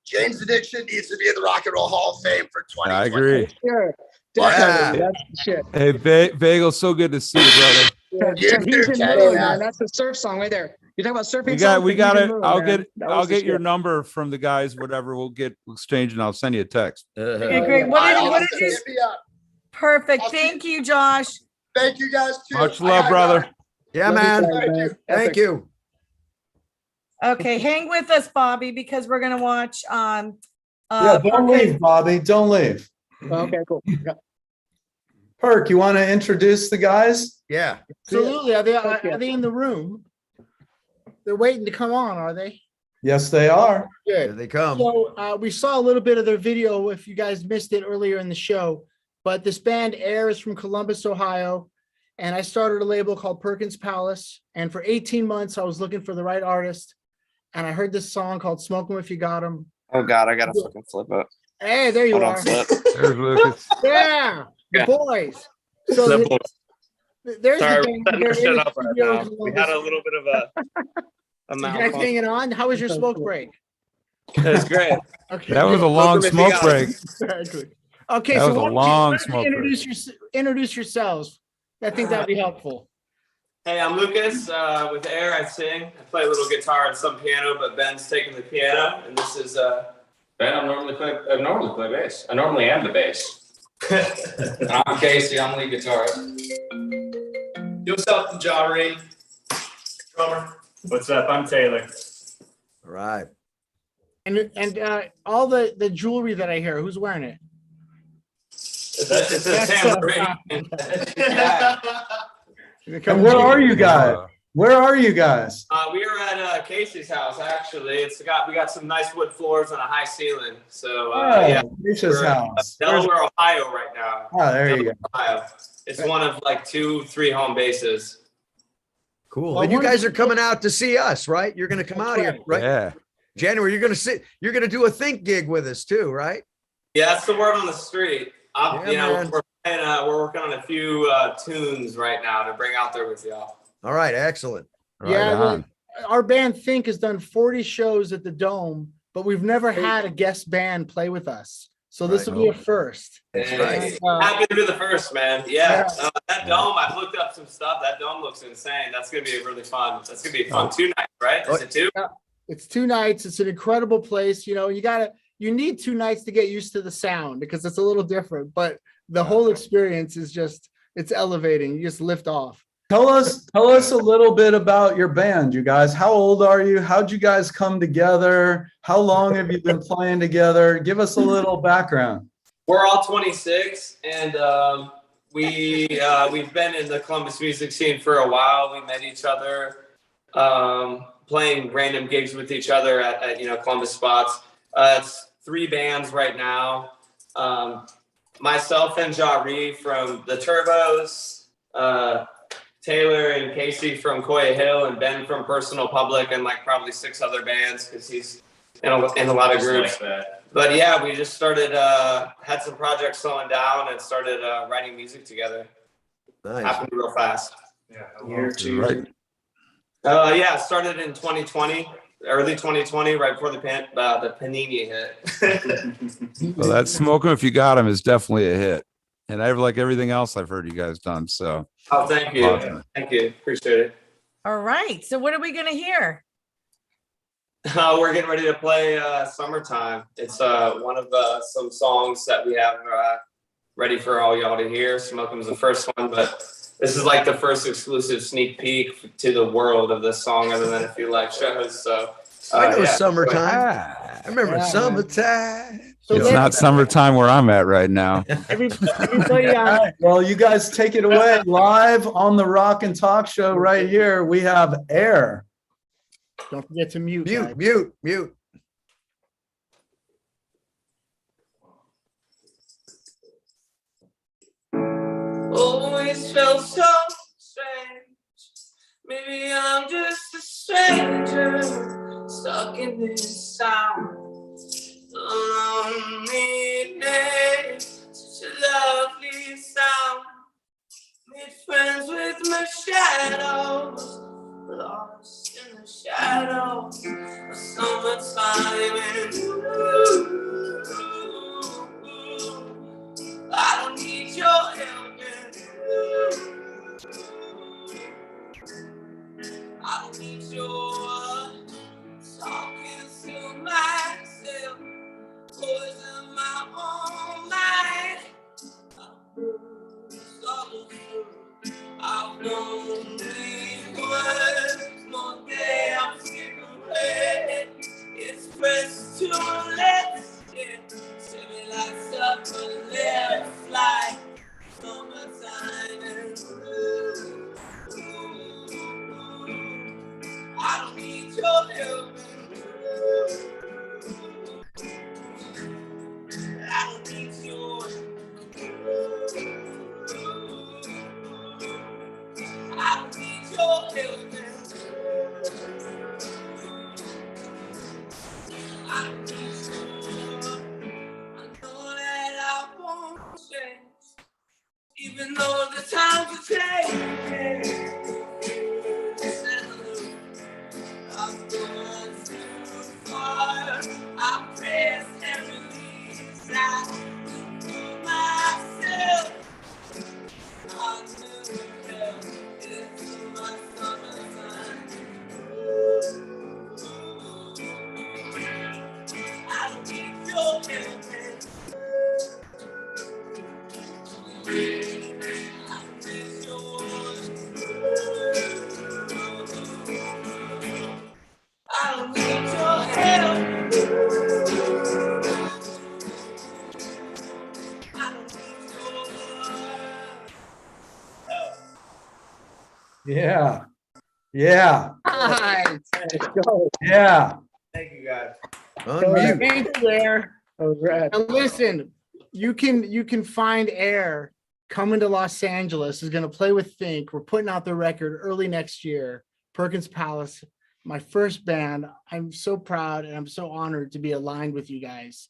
Jane's Addiction needs to be in the Rock and Roll Hall of Fame for 2020. I agree. Sure. Yeah. That's shit. Hey, Bagel, so good to see you, brother. So he's in mood, man. That's the surf song right there. You talking about surfing? We got it. I'll get your number from the guys. Whatever, we'll exchange, and I'll send you a text. Okay, great. What did you? Perfect. Thank you, Josh. Thank you guys too. Much love, brother. Yeah, man. Thank you. Okay, hang with us, Bobby, because we're gonna watch. Don't leave, Bobby. Don't leave. Okay, cool. Yeah. Perk, you want to introduce the guys? Yeah, absolutely. Are they in the room? They're waiting to come on, are they? Yes, they are. Good. Here they come. So we saw a little bit of their video if you guys missed it earlier in the show, but this band Air is from Columbus, Ohio. And I started a label called Perkins Palace. And for 18 months, I was looking for the right artist. and I heard this song called "Smoke 'Em If You Got 'Em." Oh God, I gotta fucking flip up. Hey, there you Hold are. on, flip. There's Lucas. Yeah, the Yeah. boys. So The th- boys. there's Sorry, the we're band. setting They're in our the shit up right studio in now. We had Columbus. a little bit of a You guys malfunction. hanging on? How was your smoke break? That's great. Okay, That was a good. long Welcome if you smoke got break. Exactly. Okay, That so was a why don't long you smoke break. introduce yourselves. I think that'd be helpful. Hey, I'm Lucas. With Air, I sing. I play a little guitar and some piano, but Ben's taking the piano, and this is Ben, I normally play bass. I normally am the bass. I'm Casey. I'm lead guitarist. yourself, Jari, drummer. What's up? I'm Taylor. All right. And all the jewelry that I hear, who's wearing it? It's a tambourine. And where are you guys? Where are you guys? We are at Casey's house. Actually, we got some nice wood floors and a high ceiling. So yeah, Casey's we're house. Delaware, Ohio, right now. Oh, there you go. Ohio. It's one of like 2-3 home bases. Cool. Well, And you one of guys the- are coming out to see us, right? You're going to come out here, right? Yeah. January, you're going to do a think gig with us too, right? Yeah, that's the word on the street. Yeah, man. We're working on a few tunes right now to bring out there with y'all. All right. Excellent. Yeah, on. our band Think has done 40 shows at the Dome, but we've never had a guest band play with us. So this Right. will be a first. That's right. Happy to be the first, man. Yeah, Yeah. that dome. I've looked up some stuff. That dome looks insane. That's gonna be really fun. That's gonna be fun. 2 nights, right? Is it 2? It's 2 nights. It's an incredible place. You know, you need 2 nights to get used to the sound because it's a little different, but the whole experience is it's elevating. You just lift off. Tell us a little bit about your band, you guys. How old are you? How'd you guys come together? How long have you been playing together? Give us a little background. We're all 26, and we've been in the Columbus music scene for a while. We met each other playing random gigs with each other at Columbus spots. It's 3 bands right now. Myself and Jari from the Turbos, Taylor and Casey from Coya Hill, and Ben from Personal Public, and like probably 6 other bands because he's in a lot of groups. But yeah, we just started, had some projects slowing down and started writing music together. Nice. Happened real fast. Yeah, Year or 2. Right. Yeah, started in 2020, early 2020, right before the Panini hit. Well, that Smoke 'Em If You Got 'Em is definitely a hit. And I like everything else I've heard you guys done. So Oh, thank you. Awesome. Thank you. Appreciate it. All right. So what are we going to hear? We're getting ready to play Summertime. It's one of some songs that we have ready for all y'all to hear. Smoke 'Em's the first one, but this is like the first exclusive sneak peek to the world of this song other than a few live shows. So I know yeah. Summertime. I remember Yeah, Summertime. So it's let- not summertime where I'm at right now. everybody All right, well, you guys take it away live on the Rock and Talk Show right here. We have Air. don't forget to mute. guys. Mute. Always felt so strange. Maybe I'm just a stranger stuck in this sound. Lonely day, such a lovely sound. Made friends with my shadows, lost in the shadows of summertime and ooh, I don't need your help and I don't need your talking to myself, poison my own mind. I've known these words more damn cigarette. It's pressed to lips, yeah. Send me like supper left flight. Summertime and ooh, I don't need your help and I don't need your I don't need your help. Even though the times are changing, I'm going too far. I'm pressed and released. I do myself. I knew hell into my summertime. I don't need your help. I don't need your help. I don't need your Yeah. Yeah. Nice. Let's go. Yeah. Thank you guys. Unmute. Thank you there. That was rad. And listen, you can find Air coming to Los Angeles, is going to play with Think. We're putting out the record early next year. Perkins Palace, my first band. I'm so proud and I'm so honored to be aligned with you guys.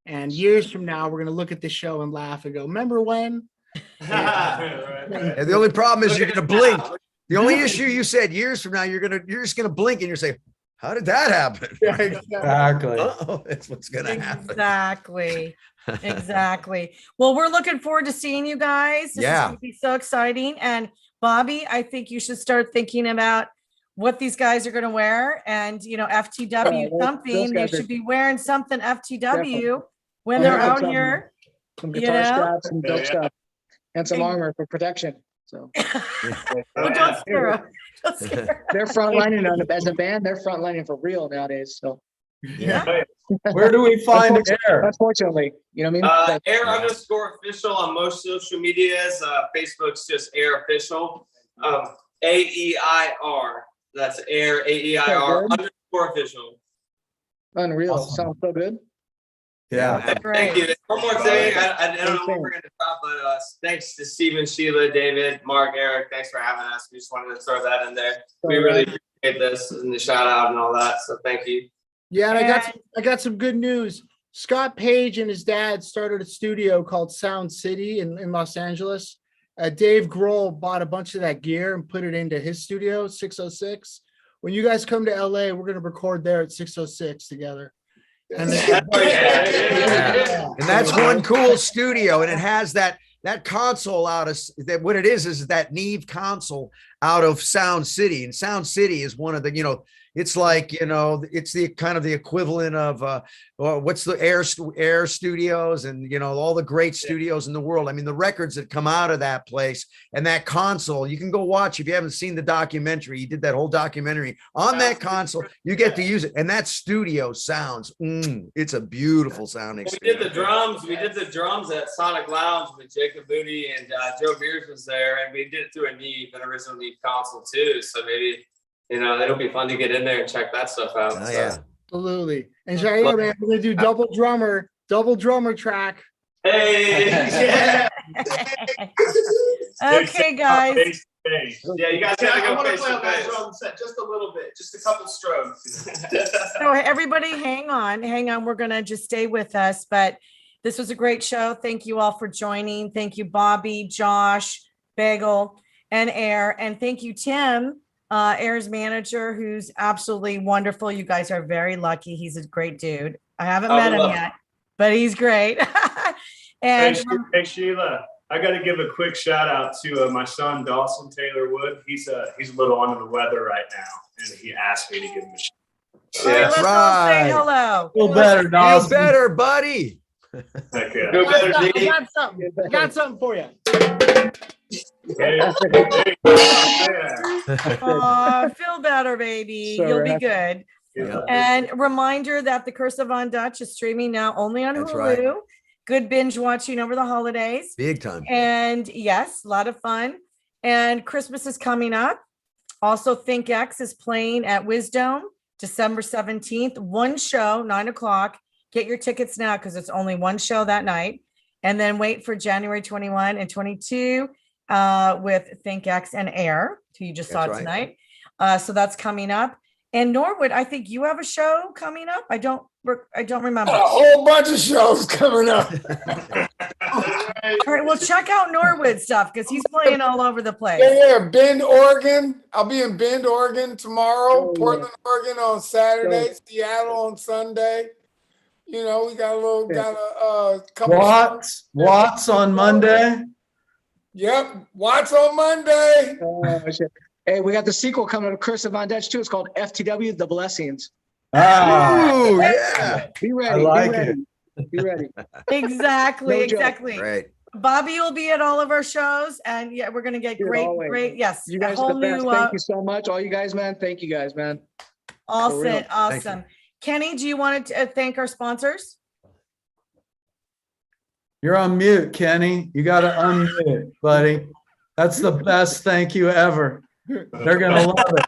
And years from now, we're going to look at the show and laugh and go, remember when? And the only problem is you're going to blink. The only issue you said years from now, you're just going to blink and you're saying, how did that happen? Yeah, Exactly. Oh, that's what's going to happen. Exactly. Exactly. Well, we're looking forward to seeing you guys. This is Yeah. going to be so exciting. And Bobby, I think you should start thinking about what these guys are going to wear, and FTW those something. They guys are- should be wearing something FTW Definitely. when Oh, they're yeah, out something. here. Some You guitar know? straps and dope Yeah. stuff. And some Hey. armor for protection. So Oh, don't scare 'em. Don't scare 'em. they're frontlining on it as a band. They're frontlining for real nowadays. So Yeah. Where do we find Air? unfortunately, you know what I mean? Air underscore official on most social medias. Facebook's just Air official. AEIR. That's Air AEIR good. underscore official. Unreal. Awesome. Sounds so good. Yeah. Thank you. One more thing. I don't know what we're going to talk, but thanks to Stephen, Sheila, David, Mark, Eric. Thanks for having us. We just wanted to throw that in there. We really appreciate this and the shout out and all that. So thank you. Yeah, and I got some good news. Scott Page and his dad started a studio called Sound City in Los Angeles. Dave Grohl bought a bunch of that gear and put it into his studio, 606. When you guys come to LA, we're going to record there at 606 together. And Yeah. And that's one cool studio, and it has that console out of that. What it is that Neve console out of Sound City, and Sound City is one of the it's like it's the kind of the equivalent of or what's the Air Studios, and all the great studios in the world. I mean, the records that come out of that place and that console, you can go watch if you haven't seen the documentary. He did that whole documentary on that console. You get to use it, and that studio sounds it's a beautiful sounding. We did the drums. We did the drums at Sonic Lounge with Jacob Booty and Joe Beers was there, and we did it through an original Neve console too. So maybe it'll be fun to get in there and check that stuff out. Oh, so. yeah. Absolutely. And Jair, man, we're gonna do double drummer track. Hey, yeah. Okay, guys. Yeah, you guys gotta go face to face. drum set just a little bit, just a couple strokes. So everybody hang on. We're going to just stay with us, but this was a great show. Thank you all for joining. Thank you, Bobby, Josh, Bagel, and Air. And thank you, Tim, Air's manager, who's absolutely wonderful. You guys are very lucky. He's a great dude. I haven't met him yet, but he's great. And Hey, Sheila, I got to give a quick shout out to my son, Dawson Taylor Wood. He's a little under the weather right now, and he asked me to give him a shout out. all right, let's all say hello. Feel better, Dawson. Feel better, buddy. Heck yeah. Feel better, I D. got something for you. Feel better, baby. So You'll be happy. good. Yeah. And reminder that The Curse of Von Dutch is streaming now only on That's Hulu. right. Good binge watching over the holidays. Big time. And yes, a lot of fun. And Christmas is coming up. Also, ThinkX is playing at Wisdom December 17th. One show, 9:00. Get your tickets now because it's only one show that night. And then wait for January 21 and 22 with ThinkX and Air, who you just saw That's right. tonight. So that's coming up. And Norwood, I think you have a show coming up. I don't remember. A whole bunch of shows coming up. All right. Well, check out Norwood stuff because he's playing all over the place. Yeah, Bend, Oregon. I'll be in Bend, Oregon tomorrow. Oh, yeah. Portland, Oregon on Saturday. Seattle on Sunday. You know, we got a couple. Watts on Monday. Yep, Watts on Monday. Shit. Hey, we got the sequel coming to Chris and Von Dutch too. It's called FTW: The Blessings. Ooh, yeah. Be ready. I like be ready. Be ready. Exactly, No joke. exactly. Right. Bobby will be at all of our shows, and yeah, we're gonna get Dude, great, always. great. Yes, You a guys whole are the best. new, Thank you so much, all you guys, man. Thank you guys, man. awesome, real. awesome. Kenny, do you want to thank our sponsors? You're on mute, Kenny. You got to unmute, buddy. That's the best thank you ever. They're gonna love it.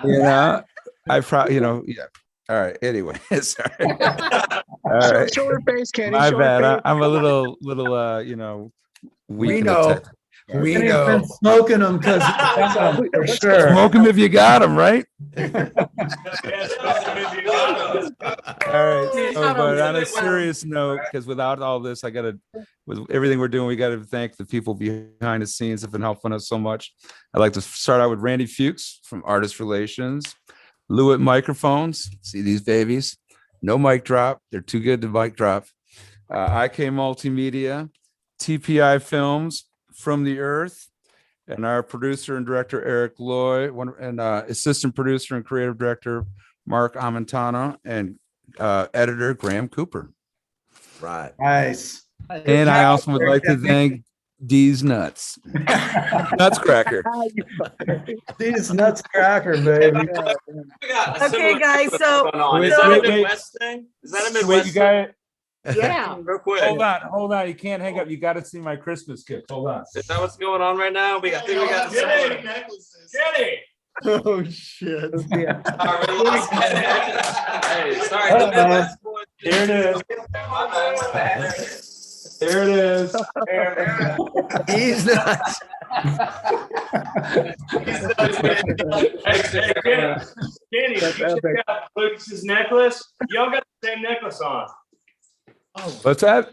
You know, I probably, yeah. All right. Anyway, sorry. All right. Show her face, Kenny. My show bad. Her face. I'm a little, weak We in the know. tech. We Kenny's know. been smoking them because for sure. Smoke them if you got them, right? All right. So, but on a serious note, because without all this, with everything we're doing, we got to thank the people behind the scenes that have been helping us so much. I'd like to start out with Randy Fuchs from Artist Relations, Lewitt Microphones. See these babies? No mic drop. They're too good to mic drop. IK Multimedia, TPI Films, From the Earth, and our producer and director, Eric Loy, and assistant producer and creative director, Mark Amentano, and editor, Graham Cooper. Right. Nice. And I also would like to thank D's Nuts. Nuts Cracker. These nuts cracker, baby. Okay, guys. So Wait, Is that a wait, Midwest thing? Is that a Wait, Midwest you got yeah, Real quick. hold on. You can't hang up. You got to see my Christmas gift. Hold on. Is that what's going on right now? I think we got Kenny! Kenny! Oh shit. Hey, sorry, the Midwest boys. Here it is. Here it is. He's nuts. Kenny, you check out Lucas's necklace. Y'all got the same necklace on. What's that?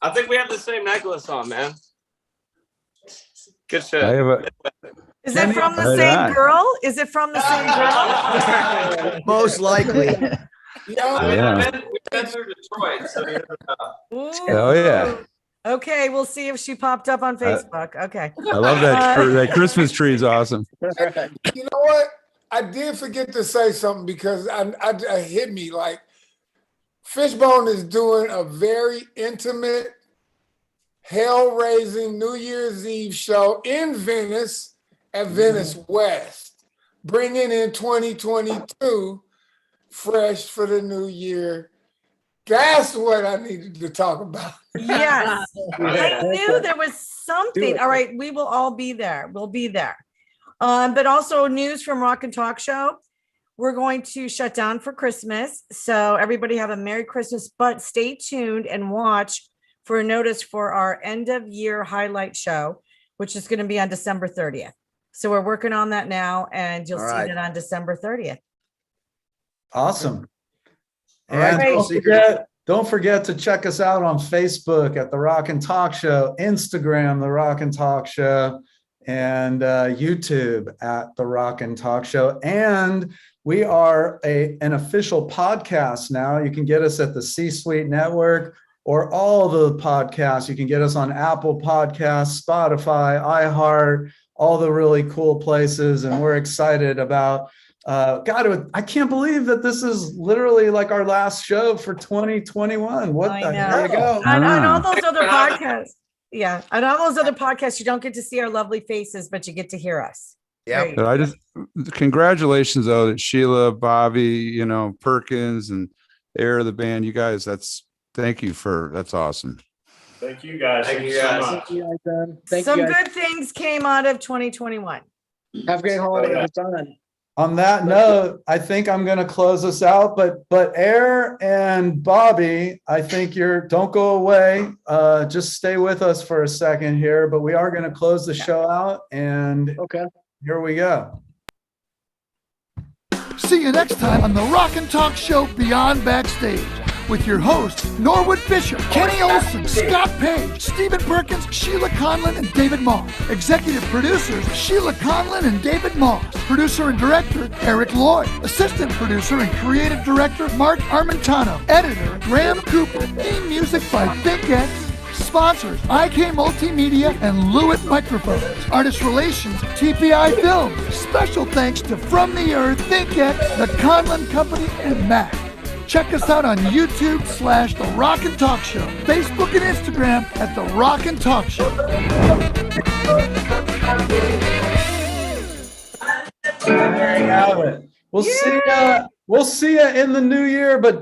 I think we have the same necklace on, man. Good shit. I have a. is it from the Right same on. girl? Is it from the same girl? Most likely. Yeah. We've been through Detroit, so you never know. Oh yeah. Okay, we'll see if she popped up on Facebook. Okay. I love that. That Christmas tree is awesome. You know what? I did forget to say something because I hit me like Fishbone is doing a very intimate, hell-raising New Year's Eve show in Venice at Venice West, bringing in 2022 fresh for the new year. That's what I needed to talk about. Yes. I knew there was something. All right, we will all be there. We'll be there. But also news from Rock and Talk Show. We're going to shut down for Christmas. So everybody have a Merry Christmas, but stay tuned and watch for a notice for our end of year highlight show, which is going to be on December 30th. So we're working on that now, and you'll see it on December 30th. Awesome. All right, And don't forget to check us out on Facebook at The Rock and Talk Show, Instagram, The Rock and Talk Show, and YouTube at The Rock and Talk Show. And we are an official podcast now. You can get us at the C-Suite Network or all the podcasts. You can get us on Apple Podcasts, Spotify, iHeart, all the really cool places. And we're excited about God, I can't believe that this is literally like our last show for 2021. What the hell? And on all those other podcasts. Yeah. And all those other podcasts, you don't get to see our lovely faces, but you get to hear us. Yeah. But I just congratulations though that Sheila, Bobby, Perkins and Air of the band. You guys, thank you that's awesome. Thank you guys. Thank you guys. Thank you guys, man. Thank Some you guys. good things came out of 2021. Have a great holiday. It's done. On that note, I think I'm going to close us out, but Air and Bobby, I think don't go away. Just stay with us for a second here, but we are going to close the show out, and here we go. See you next time on the Rock and Talk Show Beyond Backstage with your hosts, Norwood Fisher, Kenny Olson, Scott Page, Stephen Perkins, Sheila Conlon and David Moss. Executive producers, Sheila Conlon and David Moss. Producer and director, Eric Lloyd. Assistant producer and creative director, Mark Armentano. Editor, Graham Cooper. Theme music by ThinkX. Sponsors, IK Multimedia and Lewitt Microphones. Artist Relations, TPI Films. Special thanks to From the Earth, ThinkX, The Conlon Company, and Mac. Check us out on YouTube/The Rock and Talk Show, Facebook and Instagram at The Rock and Talk Show. There you have it. We'll see ya in the new year, but